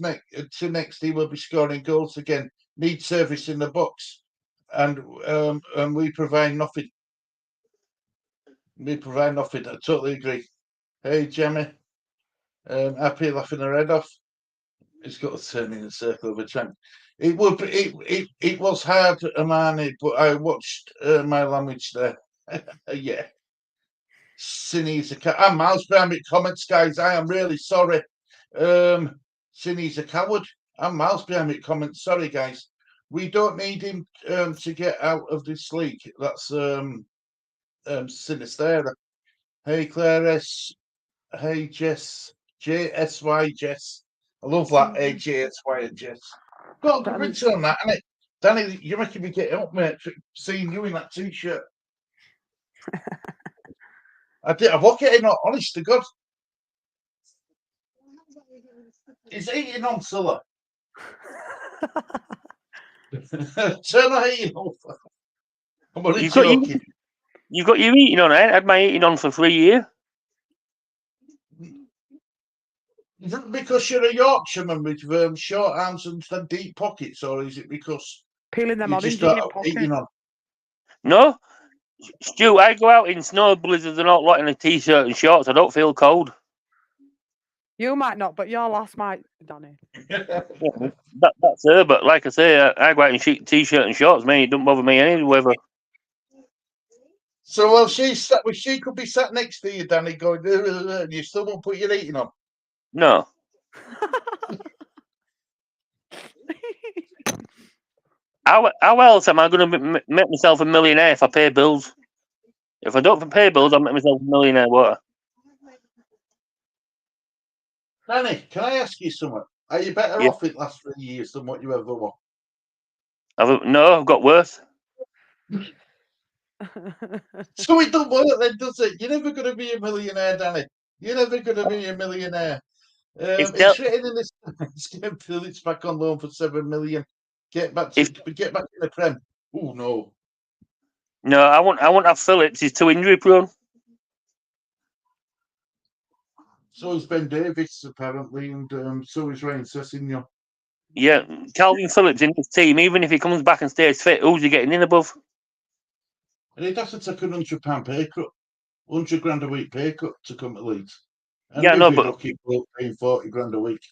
next, he will be scoring goals again. Need service in the box, and we provide nothing. We provide nothing. I totally agree. Hey, Jemmy, happy laughing her head off. It's got to turn in a circle of a tank. It was hard, Amani, but I watched my language there. Yeah. Cindy's a I'm miles behind me comments, guys. I am really sorry. Cindy's a coward. I'm miles behind me comments. Sorry, guys. We don't need him to get out of this league. That's Sinister. Hey, Claire S. Hey, Jess. JSY Jess. I love that. Hey, JSY and Jess. Got a good return on that, isn't it? Danny, you're making me get up, mate, seeing you in that t-shirt. I did. I'm looking at honest to God. He's eating on Scylla. Turn the heating off. I'm only joking. You've got your eating on, eh? I had my eating on for 3 years. Is it because you're a Yorkshireman with short arms and deep pockets, or is it because peeling them you just don't have eating on? No, Stu, I go out in snow blizzards and all like in a t-shirt and shorts. I don't feel cold. You might not, but your lass might, Danny. That's her, but like I say, I go out in t-shirt and shorts. Man, it don't bother me any weather. So, well, she could be sat next to you, Danny, going, and you still won't put your eating on. No. How else am I going to make myself a millionaire if I pay bills? If I don't pay bills, I'll make myself a millionaire. What? Danny, can I ask you something? Are you better off in the last 3 years than what you ever were? No, I've got worse. So it don't work then, does it? You're never going to be a millionaire, Danny. You're never going to be a millionaire. It's written in this. Get Phillips back on loan for $7 million. Get back in the Prem. Oh no. No, I won't have Phillips. He's too injury prone. So is Ben Davis apparently, and so is Ryan Sessegnon. Yeah, Calvin Phillips in his team. Even if he comes back and stays fit, who's he getting in above? And he'd have to take £100 pay cut, $100,000 a week pay cut to come to Leeds. And yeah, no, but but paying $40,000 a week.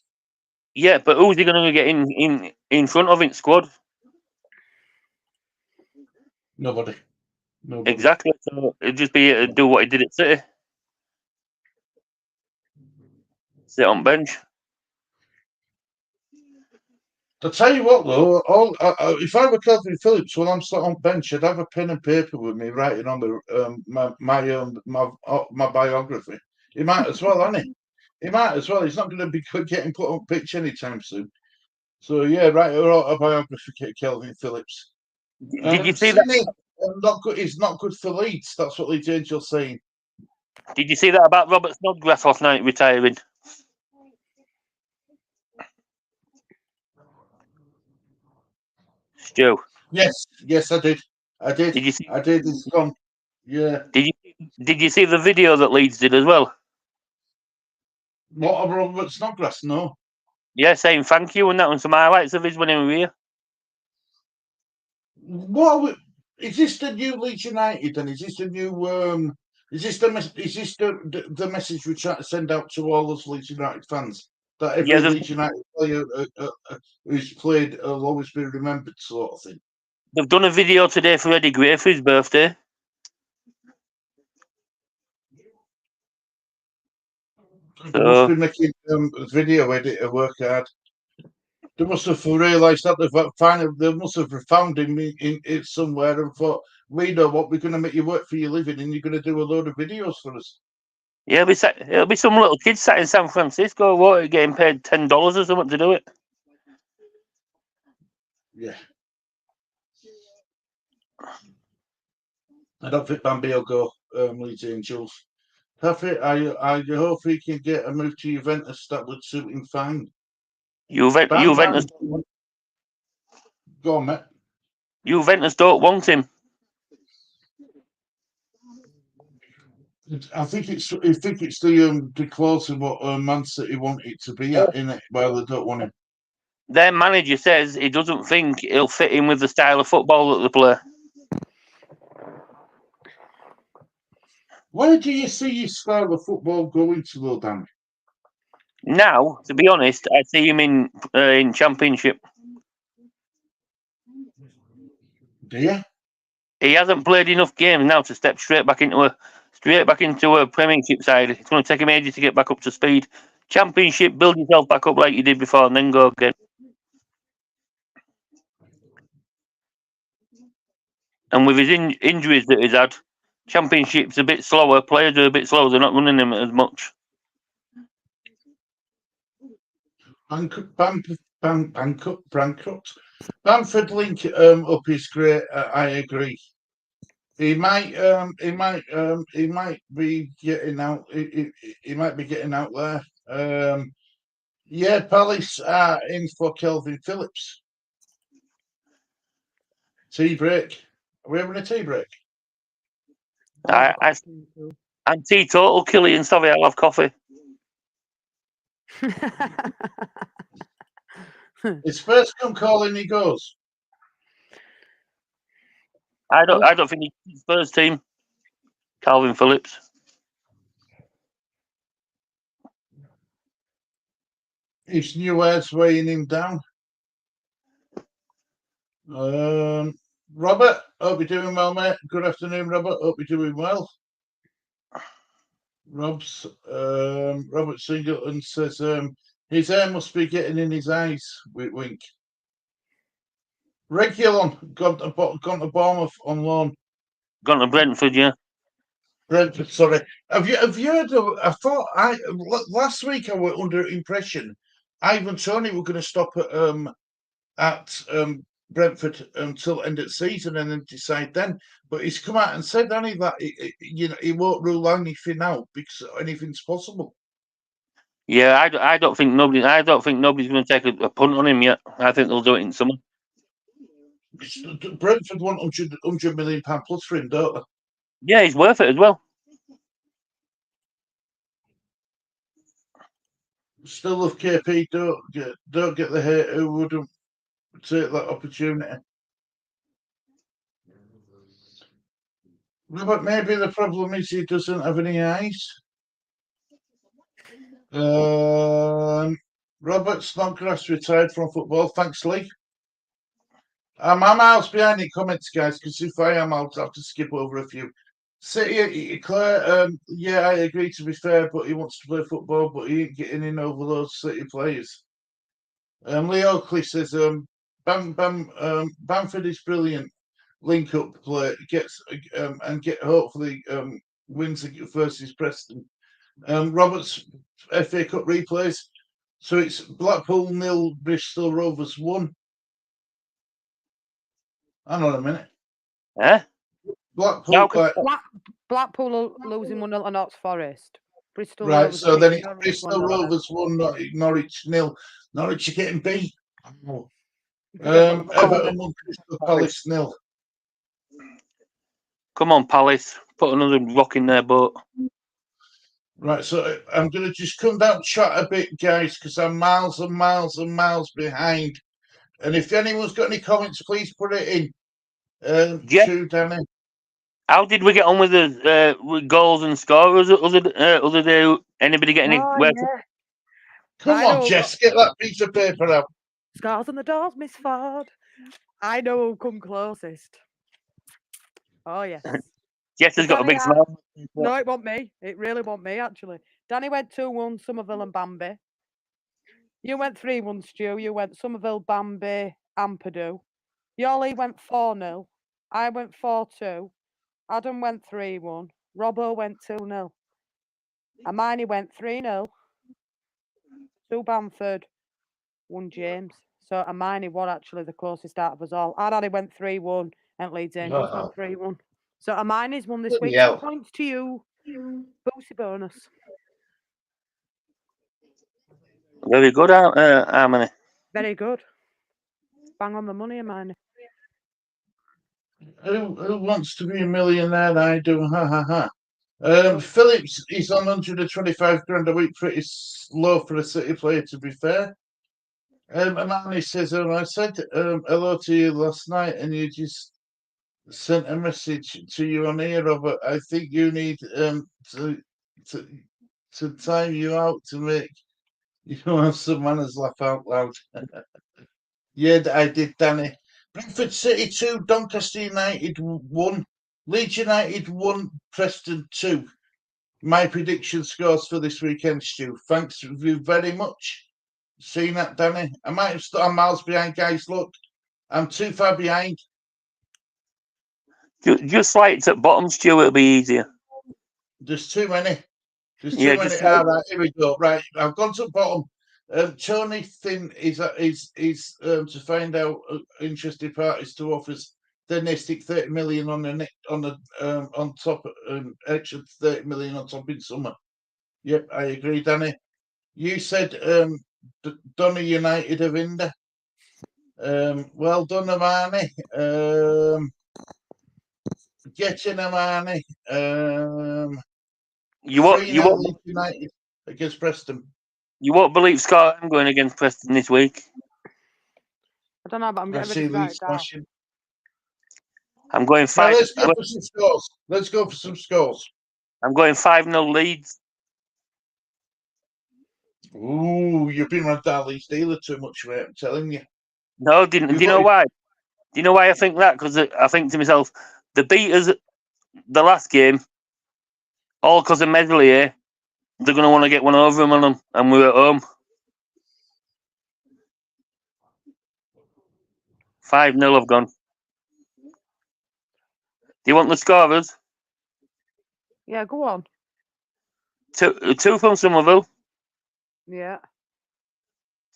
Yeah, but who's he going to get in front of in squad? Nobody. Exactly. So it'd just be do what he did at City. Sit on bench. To tell you what, though, if I were Calvin Phillips, when I'm sat on bench, I'd have a pen and paper with me writing on my biography. He might as well, hasn't he? He might as well. He's not going to be getting put on pitch anytime soon. So yeah, write an autobiography, Calvin Phillips. Did you see that? Not good. He's not good for Leeds. That's what Leeds Angel's saying. Did you see that about Robert Snodgrass last night retiring? Stu. Yes, I did. Did you see? I did. It's gone. Yeah. Did you see the video that Leeds did as well? What about Robert Snodgrass? No. Yeah, saying thank you and that and some highlights of his when he was here. What is this? The new Leeds United? And is this the new? Is this the message we try to send out to all those Leeds United fans that every Leeds United player who's played will always be remembered, sort of thing? They've done a video today for Eddie Gray for his birthday. They must be making a video editor work hard. They must have realised that they must have found him in somewhere and thought, we know what, we're going to make you work for your living and you're going to do a load of videos for us. Yeah, it'll be some little kid sat in San Francisco getting paid $10 or something to do it. Yeah. I don't think Bambi will go Leeds Angels. Perfect. I hope he can get a move to Juventus that would suit him fine. Juventus. Go on, mate. Juventus don't want him. I think it's the close of what Man City want it to be at, innit? Well, they don't want him. Their manager says he doesn't think he'll fit in with the style of football that they play. Where do you see your style of football going to, though, Dan? Now, to be honest, I see him in Championship. Do you? He hasn't played enough games now to step straight back into a Premiership side. It's going to take him ages to get back up to speed. Championship, build yourself back up like you did before, and then go again. And with his injuries that he's had, Championship's a bit slower. Players are a bit slower. They're not running him as much. Bankrupt. Bamford link up is great. I agree. He might be getting out. He might be getting out there. Yeah, Palace are in for Kelvin Phillips. Tea break. Are we having a tea break? I'm teetotal, Killian. Sorry, I'll have coffee. It's first come calling, he goes. I don't think he's first team. Calvin Phillips. His new head's weighing him down. Robert, hope you're doing well, mate. Good afternoon, Robert. Hope you're doing well. Robert Singleton says his hair must be getting in his eyes. Wink. Regulon gone to Bournemouth on loan. Gone to Brentford, yeah. Brentford, sorry. Have you heard of? I thought last week I was under impression Ivan Toney were going to stop at Brentford until end of season and then decide then. But he's come out and said, hasn't he, that he won't rule anything out because anything's possible. Yeah, I don't think nobody's going to take a punt on him yet. I think they'll do it in summer. Brentford want £100 million plus for him, don't they? Yeah, he's worth it as well. Still love KP. Don't get the hate who wouldn't take that opportunity. But maybe the problem is he doesn't have any eyes. Robert Snodgrass retired from football. Thanks, Lee. I'm miles behind in comments, guys, because if I am, I'll have to skip over a few. City, Claire, yeah, I agree, to be fair, but he wants to play football, but he ain't getting in over those City players. Lee Oakley says, Bamford is brilliant. Link up play, hopefully wins versus Preston. Roberts FA Cup replays. So it's Blackpool 0, Bristol Rovers 1. Hang on a minute. Blackpool. Blackpool are losing 1-0 to Notts Forest. Bristol Right, Rovers so then it's Norwich Bristol 1-0. Rovers 1, Norwich 0. Norwich are getting beat. Everton 1, Crystal Palace 0. Come on, Palace. Put another rock in their boat. Right, so I'm going to just come down chat a bit, guys, because I'm miles and miles and miles behind. And if anyone's got any comments, please put it in. To Danny. How did we get on with the with goals and scorers other day? Anybody get any? Come on, Jess, get that piece of paper out. Scars on the doors, Miss Ford. I know who'll come closest. Oh, yes. Jess has got a big smile. No, it won't me. It really won't me, actually. Danny went 2-1, Somerville and Bambi. You went 3-1, Stu. You went Somerville, Bambi, Ampadu. Yoli went 4-0. I went 4-2. Adam went 3-1. Robbo went 2-0. Hermione went 3-0. Sue Bamford, 1 James. So Hermione was actually the closest out of us all. Addy went 3-1 and Leeds Angels went 3-1. So Hermione's won this week. 2 points to you. Boosie bonus. Very good, Harmony. Very good. Bang on the money, Hermione. Who wants to be a millionaire? I do. Ha ha ha. Phillips is on 125 grand a week, pretty low for a City player, to be fair. Amani says, I said hello to you last night and you just sent a message to you on here, Robert. I think you need to time you out to make you have some manners, laugh out loud. Yeah, I did, Danny. Brentford City 2, Doncaster United 1, Leeds United 1, Preston 2. My prediction scores for this weekend, Stu. Thanks you very much. Seen that, Danny? I might have stood on miles behind, guys. Look, I'm too far behind. Just like it's at bottom, Stu, it'll be easier. There's too many. There's too Yeah, many. just All right, here we go. Right, I've gone to the bottom. Tony Thin is to find out interested parties to offer then they stick 30 million on on top, extra 30 million on top in summer. Yep, I agree, Danny. You said Donna United of Inda. Well done, Amani. Getting Amani. you won't Leeds United against Preston. You won't believe Scott I'm going against Preston this week. I don't know, but I'm getting ready to write it down. I'm going 5. Now let's go for some scores. Let's go for some scores. I'm going 5-0 Leeds. Ooh, you've been around Darley Steeler too much, mate. I'm telling you. No, do you know why? Do you know why I think that? Because I think to myself, the beat us the last game, all because of Medley. They're going to want to get one over them on them, and we're at home. 5-0 I've gone. Do you want the scorers? Yeah, go on. Two from Somerville. Yeah.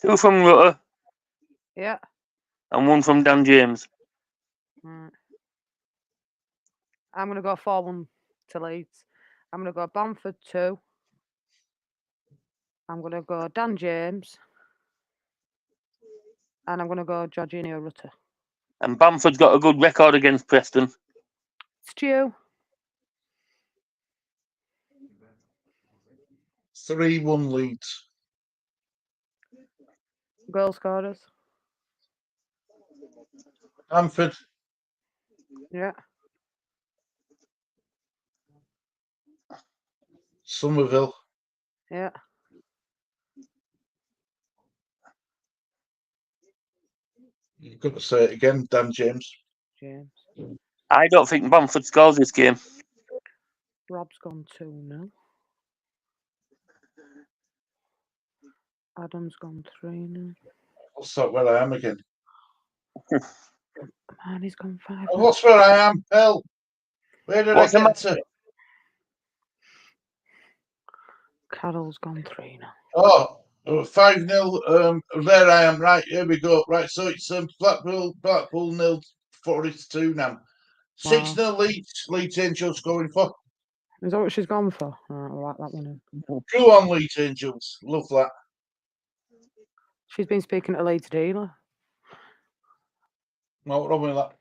2 from Rutter. Yeah. And 1 from Dan James. Right. I'm going to go 4-1 to Leeds. I'm going to go Bamford 2. I'm going to go Dan James. And I'm going to go Jorginho Rutter. And Bamford's got a good record against Preston. Stu. 3-1 Leeds. Goal scorers. Bamford. Yeah. Somerville. Yeah. You've got to say it again, Dan James. James. I don't think Bamford scores this game. Rob's gone 2-0. Adam's gone 3-0. I'll start where I am again. Man, he's gone 5. I lost where I am. Hell. Where did I get to? Carroll's gone 3-0. Oh, 5-0. There I am. Right, here we go. Right, so it's Blackpool 0, Forest 2 now. 6-0 Leeds Angels going for. Is that what she's gone for? Right, I like that one. Go on, Leeds Angels. Love that. She's been speaking to Leeds dealer. Not wrong with that.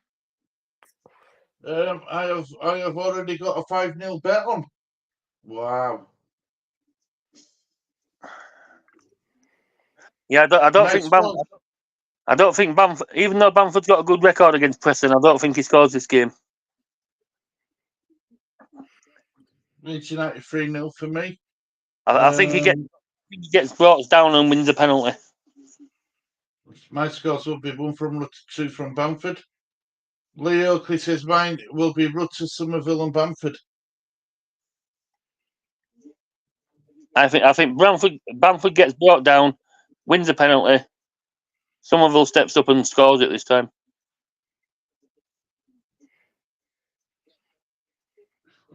I have already got a 5-0 bet on. Wow. Yeah, I don't think Bamford, even though Bamford's got a good record against Preston, I don't think he scores this game. Leeds United 3-0 for me. I think he gets brought down and wins a penalty. My scores will be 1 from Rutter, 2 from Bamford. Lee Oakley says mine will be Rutter, Somerville and Bamford. I think Bamford gets brought down, wins a penalty. Somerville steps up and scores it this time.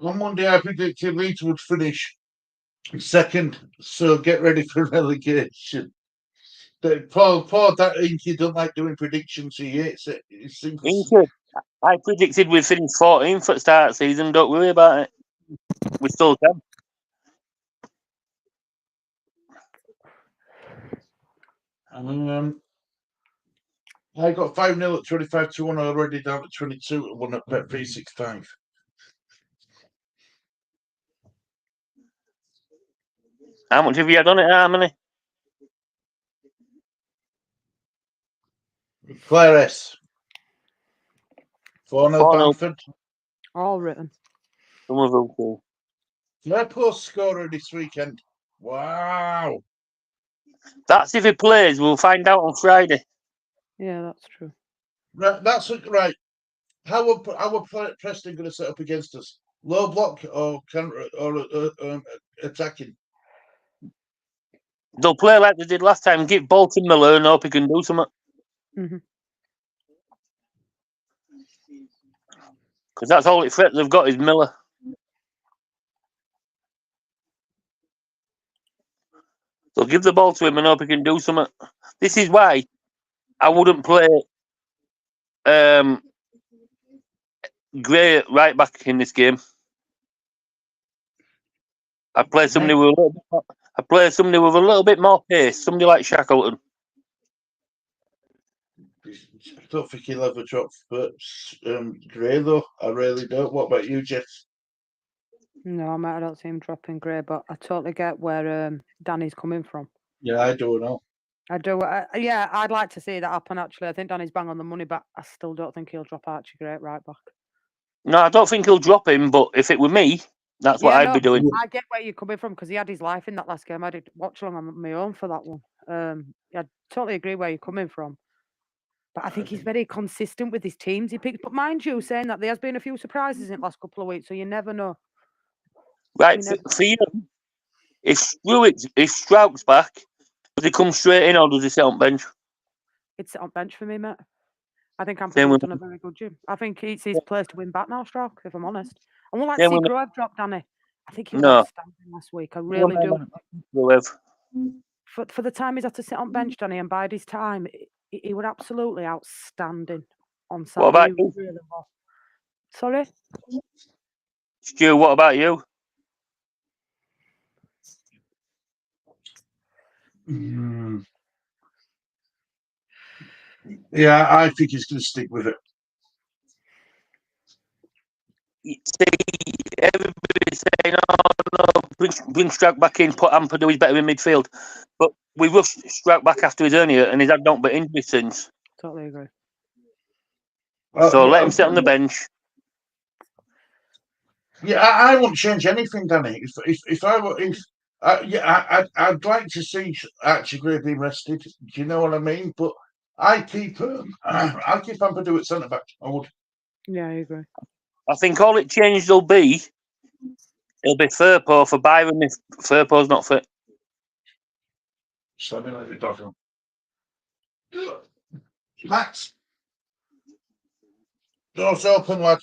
On Monday, I predicted Leeds would finish second, so get ready for relegation. Paul, that Inky don't like doing predictions. He hates it. I predicted we'd finish 14th at the start of the season. Don't worry about it. We still can. I got 5-0 at 25-1 already, down to 22 at 1 at Bet365. How much have you had on it, Harmony? Claire S. 4-0 4-0. Bamford. All written. Some of them too. Liverpool scorer this weekend. Wow. That's if he plays. We'll find out on Friday. Yeah, that's true. Right, that's right. How are Preston going to set up against us? Low block or counter or attacking? They'll play like they did last time. Give Bolton Miller and hope he can do something. Mm-hmm. Because that's all they've got is Miller. They'll give the ball to him and hope he can do something. This is why I wouldn't play Gray right back in this game. I'd play somebody with a little bit more pace. Somebody like Shackleton. I don't think he'll ever drop Gray though. I really don't. What about you, Jess? No, I don't see him dropping Gray, but I totally get where Danny's coming from. Yeah, I don't know. I do. Yeah, I'd like to see that happen, actually. I think Danny's bang on the money, but I still don't think he'll drop Archie Gray right back. No, I don't think he'll drop him, but if it were me, that's what I'd be doing. I get where you're coming from because he had his life in that last game. I did watch along on my own for that one. I totally agree where you're coming from. But I think he's very consistent with his teams he picks. But mind you, saying that there has been a few surprises in the last couple of weeks, so you never know. Right, for you, if Strouk's back, does he come straight in or does he sit on bench? It's sit on bench for me, mate. I think I'm Same with- done a very good job. I think it's his place to win back now, Strouk, if I'm honest. I won't like to see Grove drop, Danny. I think he was outstanding last week. I really do. For the time he's had to sit on bench, Danny, and bide his time, he was absolutely outstanding on Saturday. What about you? Really well. Sorry? Stu, what about you? Yeah, I think he's going to stick with it. See, everybody's saying, "Oh no, bring Strouk back in, put Ampadu, he's better in midfield." But we rushed Strouk back after his hernia, and he's had nothing but injury since. Totally agree. So let him sit on the bench. Yeah, I wouldn't change anything, Danny. I'd like to see Archie Gray being rested. Do you know what I mean? But I'll keep Ampadu at centre back. I would. Yeah, I agree. I think all it changed will be Firpo for Byron if Firpo's not fit. So let me let the dog on. Max. Doors open, lad.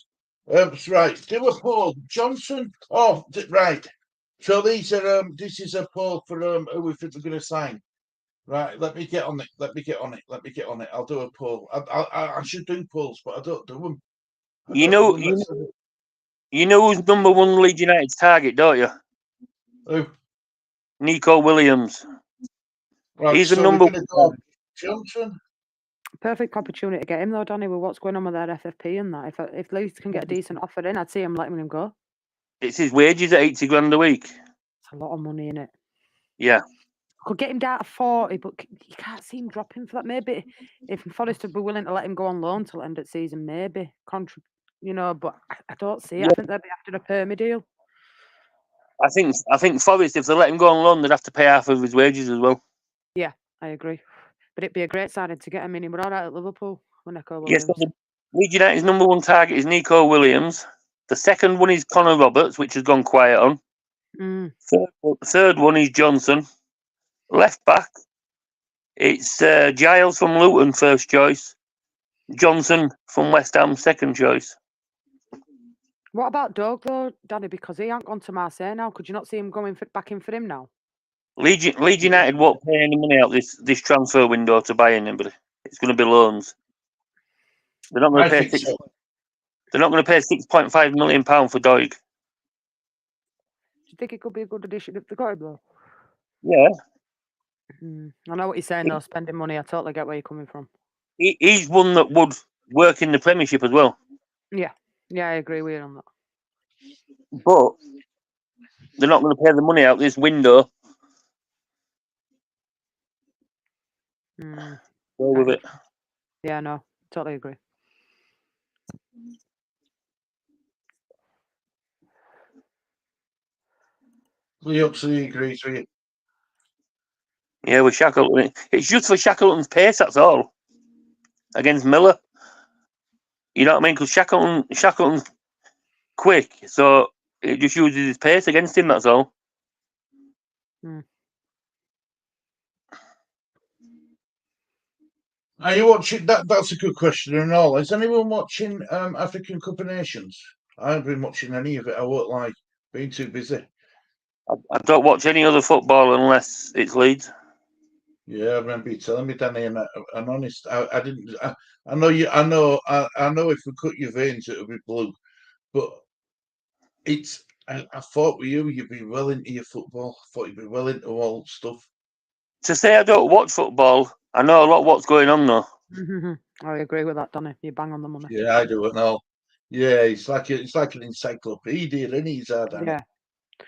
Right, do a poll. Johnson. Oh, right. So these are this is a poll for who we think we're going to sign. Right, let me get on it. I'll do a poll. I should do polls, but I don't do them. You know who's number one Leeds United's target, don't you? Who? Nico Williams. Right, He's the so number we're gonna go Johnson. Perfect opportunity to get him though, Danny, with what's going on with their FFP and that. If Leeds can get a decent offer in, I'd see him letting him go. It's his wages at 80 grand a week. It's a lot of money in it. Yeah. Could get him down to 40, but you can't see him dropping for that. Maybe if Forrest would be willing to let him go on loan till the end of the season, maybe but I don't see it. I think they'd be after a permie deal. I think Forest, if they let him go on loan, they'd have to pay half of his wages as well. Yeah, I agree. But it'd be a great signing to get him in. He was all right at Liverpool with Nico Williams. Yes, Leeds United's number one target is Nico Williams. The second one is Connor Roberts, which has gone quiet on. Third one is Johnson. Left back, it's Giles from Luton, first choice. Johnson from West Ham, second choice. What about Doug, though, Danny? Because he ain't gone to Marseille now. Could you not see him going back in for him now? Leeds United won't pay any money out this transfer window to buy anybody. It's going to be loans. They're not going to pay They're not going to pay £6.5 million for Doig. Do you think it could be a good addition if they got him, though? Yeah. I know what you're saying, though, spending money. I totally get where you're coming from. He's one that would work in the Premiership as well. Yeah, I agree with you on that. But they're not going to pay the money out this window Mm. Go with it. Yeah, no, totally agree. Lee Huxley agrees with you. Yeah, with Shackleton. It's just for Shackleton's pace, that's all. Against Miller. You know what I mean? Because Shackleton's quick, so it just uses his pace against him, that's all. Are you watching that? That's a good question and all. Is anyone watching African Cup of Nations? I haven't been watching any of it. I won't lie, been too busy. I don't watch any other football unless it's Leeds. Yeah, I remember you telling me, Danny, and I'm honest. I didn't. I know you. I know. I know. If we cut your veins, it would be blue. But it's. I thought with you, you'd be well into your football. I thought you'd be well into all stuff. To say I don't watch football, I know a lot what's going on though. I agree with that, Donny. You bang on the money. Yeah, I do it all. Yeah, it's like an encyclopedia, isn't it? Yeah.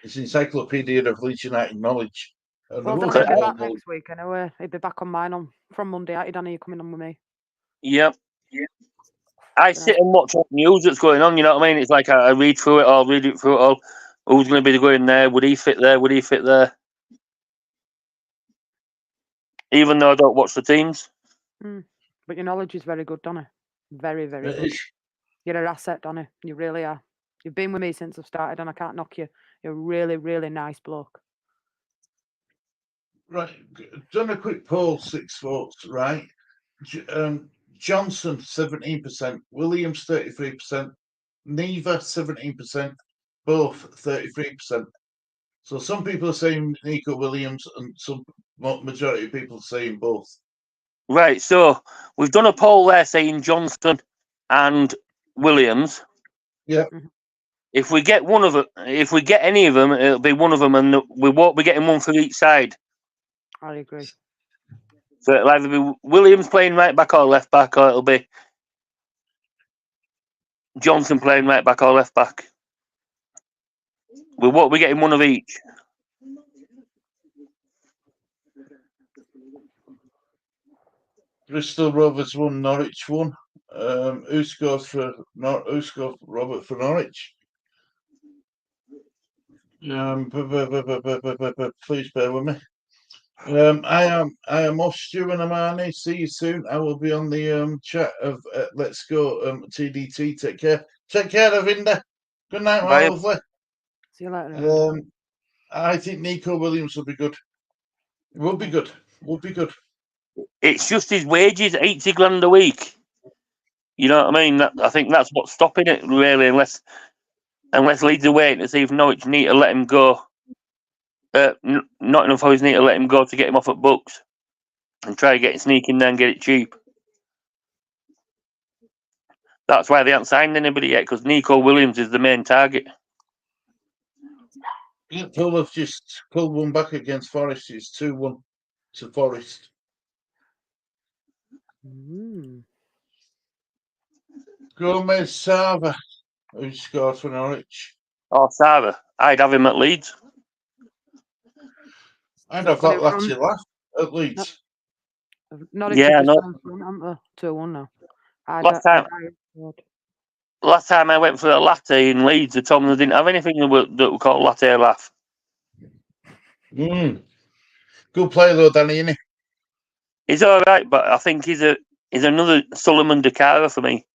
It's an encyclopedia of Leeds United knowledge. Well, Danny will be back next week anyway. He'll be back on mine from Monday. Aren't you, Danny? You coming on with me? Yep. I sit and watch all the news that's going on, you know what I mean? It's like I read through it all, read it through it all. Who's going to be going there? Would he fit there? Would he fit there? Even though I don't watch the teams. But your knowledge is very good, Donny. Very, very good. You're an asset, Donny. You really are. You've been with me since I've started and I can't knock you. You're a really, really nice bloke. Right. Done a quick poll, 6 votes, right? Johnson, 17%. Williams, 33%. Neva, 17%. Both, 33%. So some people are saying Nico Williams and some majority of people are saying both. Right, so we've done a poll there saying Johnson and Williams. Yeah. If we get one of it, if we get any of them, it'll be one of them, and we won't be getting one for each side. I agree. So it'll either be Williams playing right back or left back, or it'll be Johnson playing right back or left back. We won't be getting one of each. Bristol Rovers won, Norwich won. Who scored for Robert for Norwich? Please bear with me. I am off, Stu and Amani. See you soon. I will be on the chat of Let's Go TDT. Take care. Take care, Ravinda. Good night, my lovely. See you later. I think Nico Williams will be good. It will be good. Will be good. It's just his wages, 80 grand a week. You know what I mean? I think that's what's stopping it, really, unless Leeds are waiting to see if Norwich need to let him go. Not enough always need to let him go to get him off at books and try to get sneak in there and get it cheap. That's why they haven't signed anybody yet, because Nico Williams is the main target. Yeah, Hull have just pulled one back against Forest. It's 2-1 to Forest. Gomez Sava, who scored for Norwich. Oh, Sava. I'd have him at Leeds. I'd have that Latte last at Leeds. Norwich are just on front, aren't they? 2-1 now. Last time I went for a latte in Leeds, they told me they didn't have anything that were called latte laugh. Good player though, Danny, isn't he? He's all right, but I think he's another Solomon Dakara for me.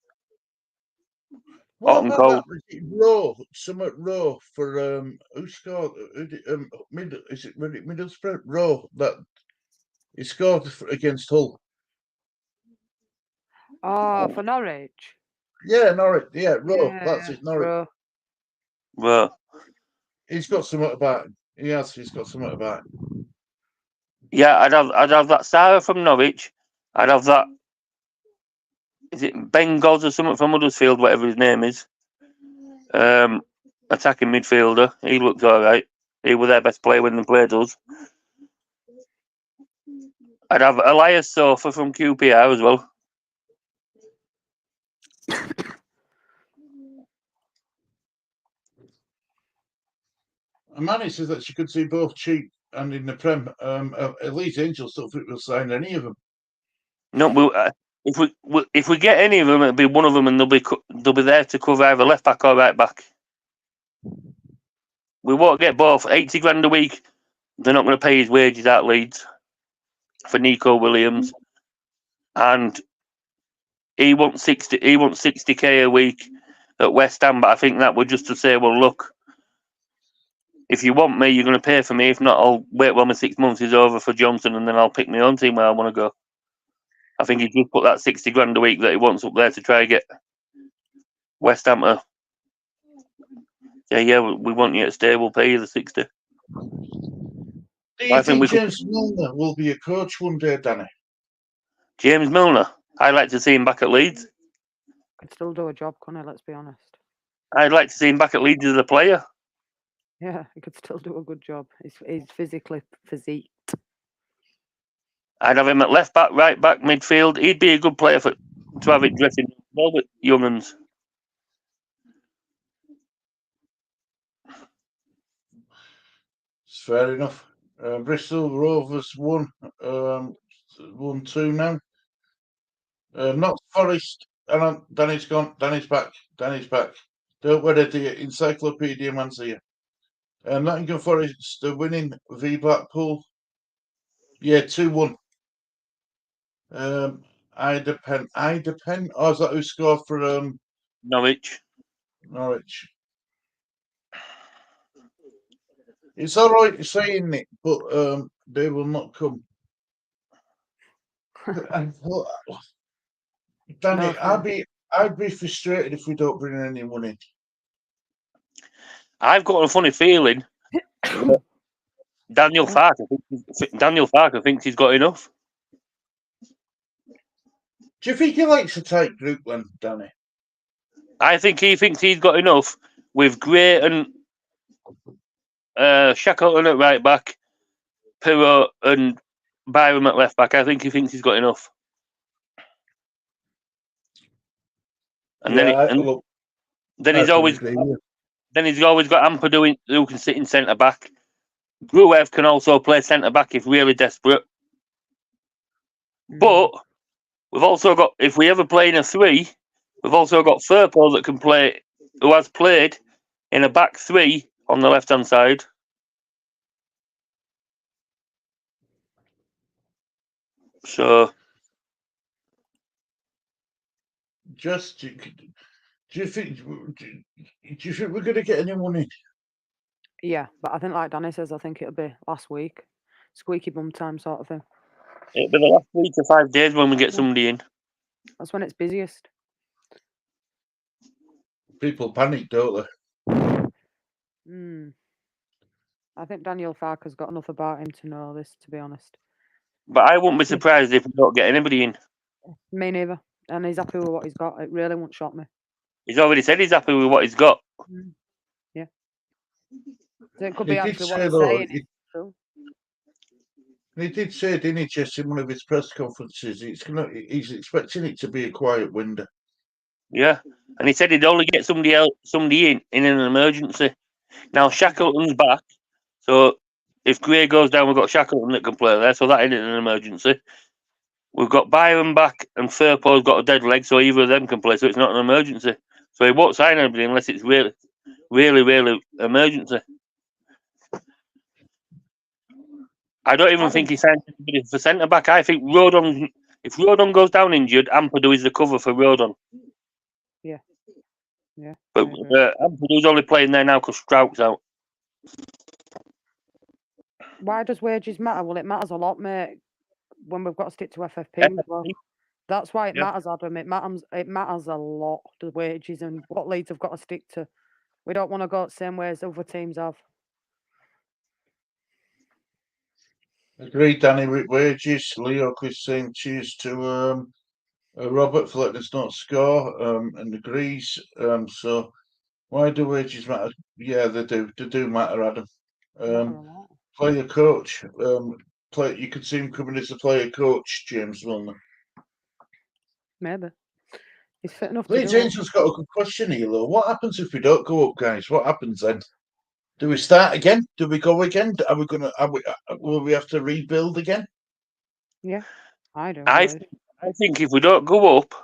What about that? Rowe for who scored? Is it Middlesbrough? Rowe that he scored against Hull. Oh, for Norwich. Yeah, Norwich. Yeah, Rowe. That's it, Norwich. Well, he's got something about him. He's got something about him. Yeah, I'd have that Sarah from Norwich. I'd have that. Is it Ben Gods or something from Huddersfield, whatever his name is? Attacking midfielder. He looked all right. He was their best player when they played us. I'd have Elias Sofa from QPR as well. Amani says that she could see both cheap and in the Prem. Elite Angels don't think we'll sign any of them. No, if we get any of them, it'll be one of them, and they'll be there to cover either left back or right back. We won't get both. 80 grand a week. They're not going to pay his wages at Leeds for Nico Williams, and he wants 60. He wants 60k a week at West Ham. But I think that was just to say, well, look, if you want me, you're going to pay for me. If not, I'll wait while my 6 months is over for Johnson, and then I'll pick my own team where I want to go. I think he just put that 60 grand a week that he wants up there to try and get West Ham to. Yeah, we want you to stay. We'll pay you the 60. Do you think James Milner will be a coach one day, Danny? James Milner? I'd like to see him back at Leeds. Could still do a job, couldn't he? Let's be honest. I'd like to see him back at Leeds as a player. Yeah, he could still do a good job. He's physically physiqued. I'd have him at left back, right back, midfield. He'd be a good player to have it dressing well with young uns. It's fair enough. Bristol Rovers won 1-2 now. Not Forest. And Danny's gone. Danny's back. Don't worry, the Encyclopedia man's here. Nottingham Forest are winning v Blackpool. Yeah, 2-1. Ida Penn. Oh, is that who scored for Norwich? It's all right saying it, but they will not come. Danny, I'd be frustrated if we don't bring any money. I've got a funny feeling Daniel Farker thinks he's got enough. Do you think he likes a tight group then, Danny? I think he thinks he's got enough with Gray and Shackleton at right back, Pirro and Byram at left back. I think he thinks he's got enough. And then he's always got Ampadu who can sit in centre back. Gruev can also play centre back if really desperate. But we've also got, if we ever play in a 3, we've also got Firpo that can play, who has played in a back 3 on the left hand side. So, just do you think we're going to get any money? Yeah, but I think, like Danny says, I think it'll be last week, squeaky bum time sort of thing. It'll be the last 3 to 5 days when we get somebody in. That's when it's busiest. People panic, don't they? I think Daniel Farker's got enough about him to know this, to be honest. But I wouldn't be surprised if we don't get anybody in. Me neither. And he's happy with what he's got. It really won't shock me. He's already said he's happy with what he's got. Yeah. So it could be actually what he's saying. He did say, didn't he, Jess, in one of his press conferences, he's expecting it to be a quiet window. Yeah, and he said he'd only get somebody in an emergency. Now Shackleton's back, so if Gray goes down, we've got Shackleton that can play there, so that ain't an emergency. We've got Byron back, and Firpo's got a dead leg, so either of them can play, so it's not an emergency. So he won't sign anybody unless it's really, really, really emergency. I don't even think he signed anybody for centre back. I think Rodon, if Rodon goes down injured, Ampadu is the cover for Rodon. Yeah. But Ampadu's only playing there now because Strout's out. Why does wages matter? Well, it matters a lot, mate, when we've got to stick to FFP. Well. That's why it matters, Adam. It matters a lot, the wages and what Leeds have got to stick to. We don't want to go the same way as other teams have. Agreed, Danny, with wages. Leo is saying cheers to Robert for letting us not score and agrees. So why do wages matter? Yeah, they do. They do matter, Adam. Player coach. You could see him coming as a player coach, James Milner. Maybe. He's fit enough Lee to do Jameson's got a good question here, though. What happens if we don't go up, guys? What happens then? Do we start again? Do we go again? Are we gonna? Will we have to rebuild again? Yeah, I do. I think if we don't go up,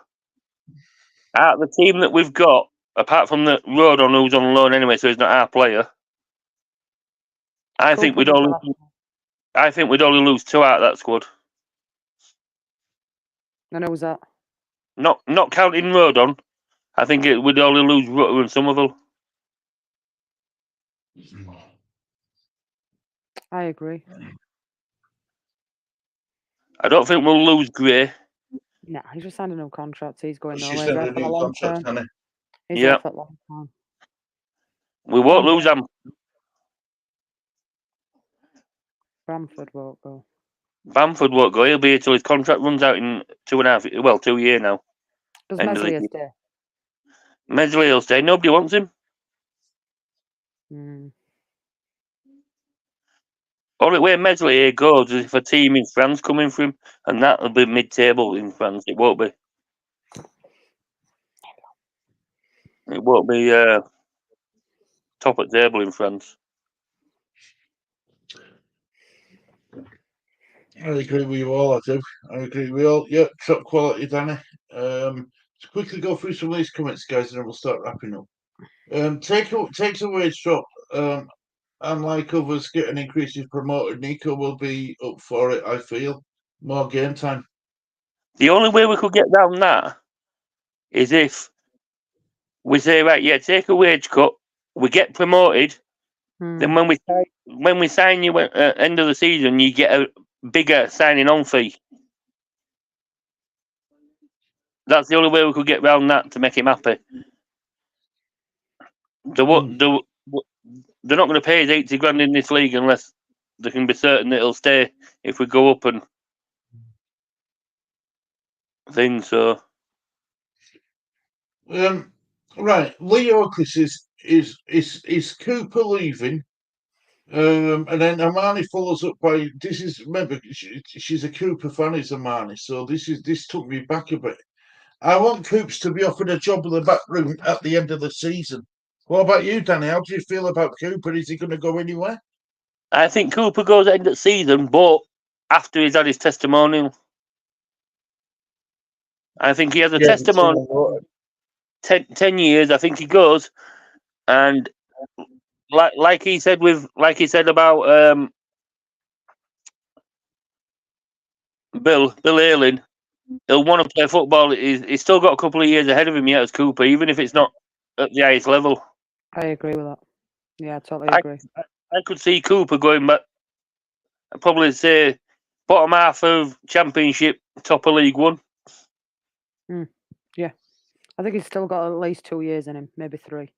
out of the team that we've got, apart from the Rodon who's on loan anyway, so he's not our player, I think we'd only lose 2 out of that squad. And who's that? Not counting Rodon, I think we'd only lose Rutter and Somerville. I agree. I don't think we'll lose Gray. Nah, he's just signed a new contract. He's going She's nowhere. sent He's a there for the new long contract, term. hasn't He's Yeah. there for the long time. We won't lose them. Bamford won't go. Bamford won't go. He'll be here till his contract runs out in 2 years now. Does End of the Meslier year. stay? Medley will stay. Nobody wants him. Mm. Only way Meslier goes is if a team in France coming for him, and that'll be mid-table in France. It won't be. It won't be top at table in France. I agree with you all. I do. I agree with you all. Yep, top quality, Danny. To quickly go through some of these comments, guys, and then we'll start wrapping up. Takes a wage drop. Unlike others getting increases promoted, Nico will be up for it. I feel more game time. The only way we could get round that is if we say, right, yeah, take a wage cut, we get promoted, then when we sign you at end of the season, you get a bigger signing on fee. That's the only way we could get round that to make him happy. They're not going to pay us 80 grand in this league unless they can be certain that he'll stay if we go up and things. So, right, Lee Oakless is Cooper leaving, and then Amani follows up by remember she's a Cooper fan, is Amani, so this took me back a bit. I want Coops to be offered a job in the back room at the end of the season. What about you, Danny? How do you feel about Cooper? Is he going to go anywhere? I think Cooper goes at the end of the season, but after he's had his testimonial. I think he has a testimonial. 10 years, I think he goes, and like he said about Bill Ayling, he'll want to play football. He's still got a couple of years ahead of him yet as Cooper, even if it's not at the highest level. I agree with that. Yeah, I totally agree. I could see Cooper going back. I'd probably say bottom half of Championship, top of League One. Yeah, I think he's still got at least 2 years in him, maybe 3.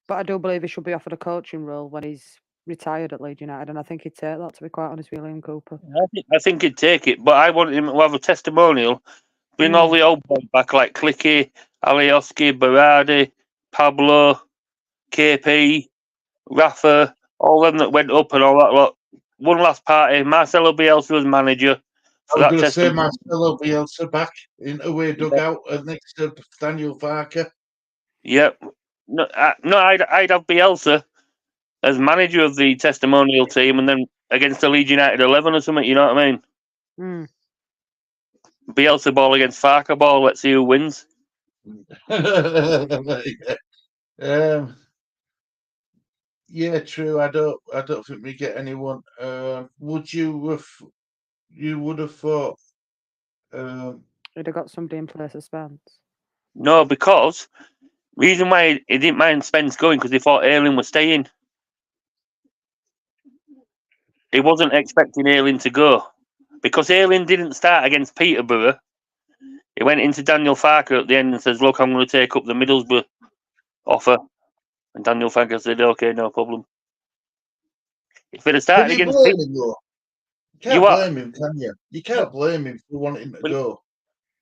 But I do believe he should be offered a coaching role when he's retired at Leeds United, and I think he'd take that, to be quite honest with Liam Cooper. I think he'd take it, but I want him to have a testimonial. Bring all the old boys back like Clicky, Alioski, Berardi, Pablo, KP, Rafa, all them that went up and all that lot. One last party. Marcelo Bielsa was manager. I was going to say Marcelo Bielsa back in away dugout next to Daniel Farker. Yep. No, I'd have Bielsa as manager of the testimonial team, and then against the Leeds United 11 or something. You know what I mean? Bielsa ball against Farker ball. Let's see who wins. Yeah, true. I don't think we get anyone. Would you have thought he'd have got somebody in place of Spence? No, because reason why he didn't mind Spence going because he thought Ayling was staying. He wasn't expecting Ayling to go because Ayling didn't start against Peterborough. He went into Daniel Farker at the end and says, "Look, I'm going to take up the Middlesbrough offer." And Daniel Farker said, "Okay, no problem." If it had started against blame him, though? You can't blame him, can you? You can't blame him for wanting him to go.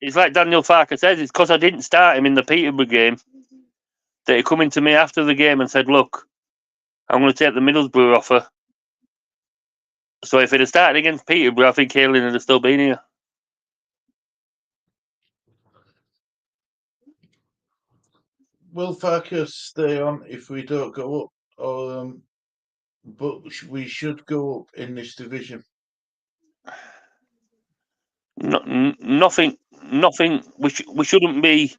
It's like Daniel Farker says, it's because I didn't start him in the Peterborough game that he come into me after the game and said, "Look, I'm going to take the Middlesbrough offer." So if it had started against Peterborough, I think Ayling would have still been here. Will Farker stay on if we don't go up? But we should go up in this division. No, Nothing. We shouldn't be.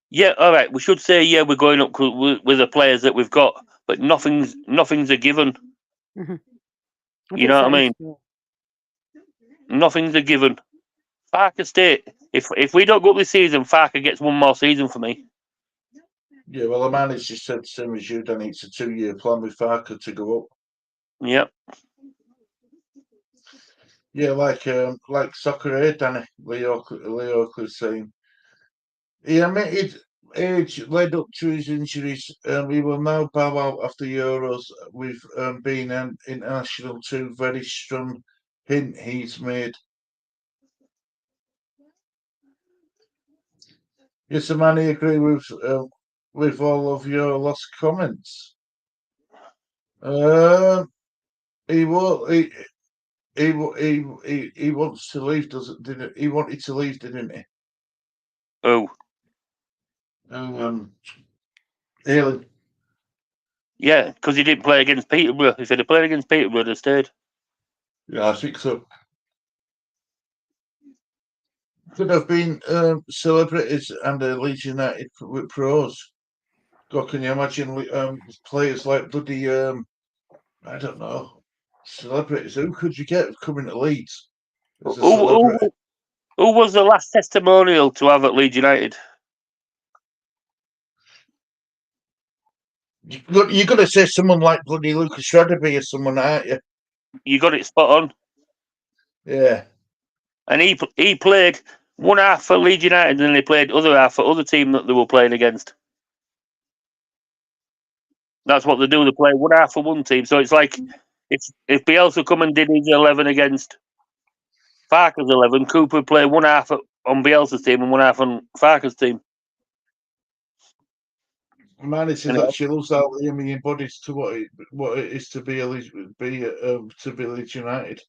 Yeah, all right. We should say we're going up with the players that we've got, but nothing's a given. Mhm. You know what I mean? Nothing's a given. Farker State. If we don't go up this season, Farker gets one more season for me. Yeah, well, the manager said the same as you, Danny. It's a 2-year plan with Farker to go up. Yep. Yeah, like Soccer Aid, Danny. Leo Oakley's saying. He admitted age led up to his injuries. He will now bow out after Euros with being an international too. Very strong hint he's made. Yes, Amani, agree with all of your last comments. He won't. He wants to leave, didn't he? Wanted to leave, didn't he? Oh. Halen. Yeah, because he didn't play against Peterborough. If he'd have played against Peterborough, he'd have stayed. Yeah, I think so. Could have been celebrities and Leeds United with pros. God, can you imagine players like bloody I don't know, celebrities? Who could you get coming to Leeds as a celebrity? Who was the last testimonial to have at Leeds United? You're going to say someone like bloody Lucas Shredderby or someone, aren't you? You got it spot on. Yeah. And he played one half for Leeds United, and then he played other half for other team that they were playing against. That's what they do. They play one half for one team. So it's like if Bielsa come and did his 11 against Farker's 11, Cooper would play one half on Bielsa's team and one half on Farker's team. Man, says that she loves how Liam embodies to what it is to be Leeds United.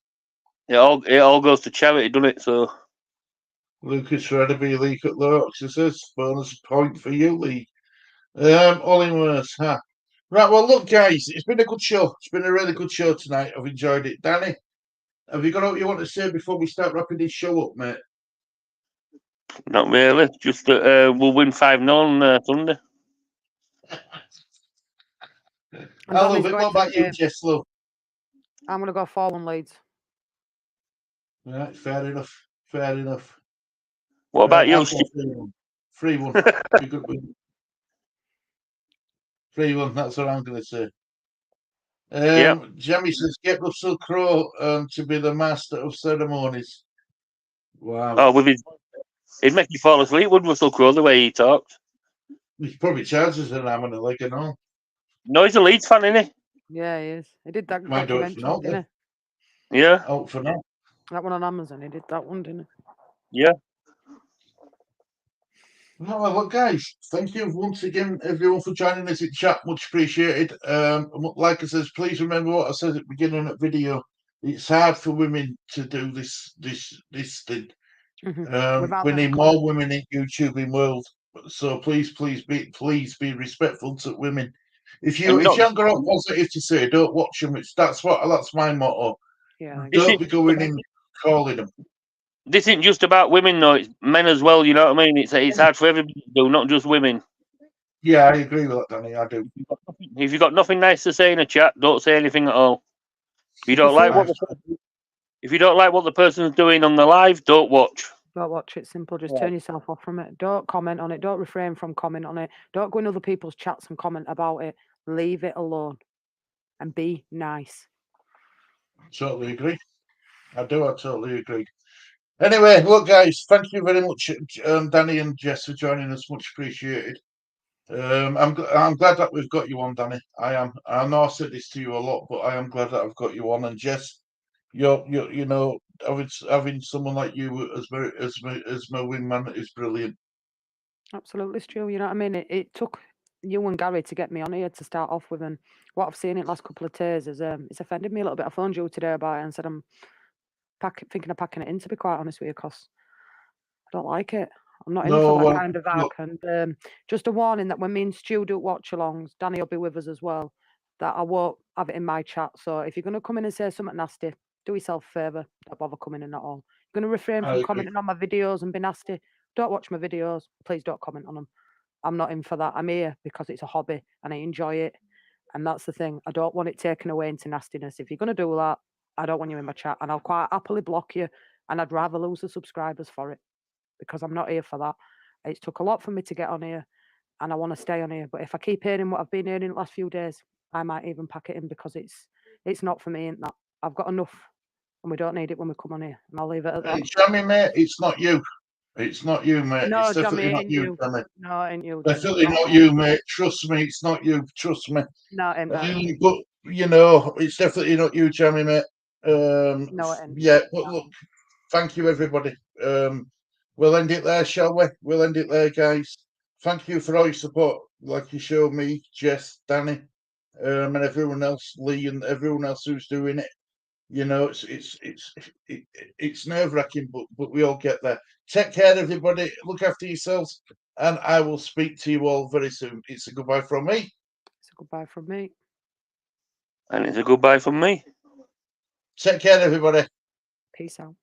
It all goes to charity, doesn't it? So Lucas Shredderby, Leak at Lurks, it says bonus point for you, Lee. Ollie Merce, huh? Right, well, look, guys, it's been a good show. It's been a really good show tonight. I've enjoyed it. Danny, have you got what you want to say before we start wrapping this show up, mate? not really. Just that we'll win 5-0 on Sunday. I love it. What about you, Jess Love? I'm going to go 4-1 Leeds. Right, fair enough. Fair enough. What about you, 3-1. Be good with 3-1, that's what I'm going to say. Jamie says, get Russell Crowe to be the master of ceremonies. Wow. Oh, he'd make you fall asleep, would Russell Crowe, the way he talked? He probably charges an arm and a leg and all. No, he's a Leeds fan, isn't he? Yeah, he is. He did that Might do it for now, didn't he? Yeah. Out for now. That one on Amazon, he did that one, didn't he? Yeah. No, well, look, guys, thank you once again, everyone, for joining us in chat. Much appreciated. Like I said, please remember what I said at the beginning of the video. It's hard for women to do this thing. We need more women in YouTubing world. So please be respectful to women. If you haven't got a positive to say, don't watch them. That's my motto. Yeah. Don't be going in calling them. This isn't just about women, though. It's men as well. You know what I mean? It's hard for everybody to do, not just women. Yeah, I agree with that, Danny. I do. If you've got nothing nice to say in a chat, don't say anything at all. If you don't like what the person's doing on the live, don't watch. Don't watch it. Simple. Just turn yourself off from it. Don't comment on it. Don't refrain from comment on it. Don't go in other people's chats and comment about it. Leave it alone and be nice. Totally agree. I totally agree. Anyway, look, guys, thank you very much, Danny and Jess, for joining us. Much appreciated. I'm glad that we've got you on, Danny. I am. I know I said this to you a lot, but I am glad that I've got you on. And Jess, you're having someone like you as my wingman is brilliant. Absolutely, Stu. You know what I mean? It took you and Gary to get me on here to start off with, and what I've seen in the last couple of days is it's offended me a little bit. I phoned you today about it and said I'm thinking of packing it in, to be quite honest with you, because I don't like it. I'm not in for that kind of act. And just a warning that when me and Stu do watch-alongs, Danny will be with us as well, that I won't have it in my chat. So if you're going to come in and say something nasty, Do yourself a favour. Don't bother coming in at all. You're going to refrain I from agree. commenting on my videos and be nasty. Don't watch my videos. Please don't comment on them. I'm not in for that. I'm here because it's a hobby and I enjoy it. And that's the thing. I don't want it taken away into nastiness. If you're going to do that, I don't want you in my chat. And I'll quite happily block you. And I'd rather lose the subscribers for it because I'm not here for that. It's took a lot for me to get on here and I want to stay on here. But if I keep hearing what I've been hearing the last few days, I might even pack it in because it's not for me, ain't that? I've got enough and we don't need it when we come on here. And I'll leave it at that. Hey, Jammy, mate, it's not you. It's not you, mate. No, It's definitely Jammy, not ain't you, you. Jammy. No, it ain't you. Jammy. Definitely not you, mate. Trust me, it's not you. Trust me. No, it ain't that. But you know, it's definitely not you, Jammy, mate. No, it ain't. Yeah, but look, thank you, everybody. We'll end it there, shall we? We'll end it there, guys. Thank you for all your support, like you showed me, Jess, Danny, and everyone else, Lee, and everyone else who's doing it. You know, it's nerve-wracking, but we all get there. Take care, everybody. Look after yourselves, and I will speak to you all very soon. It's a goodbye from me. It's a goodbye from me. And it's a goodbye from me. Take care, everybody. Peace out.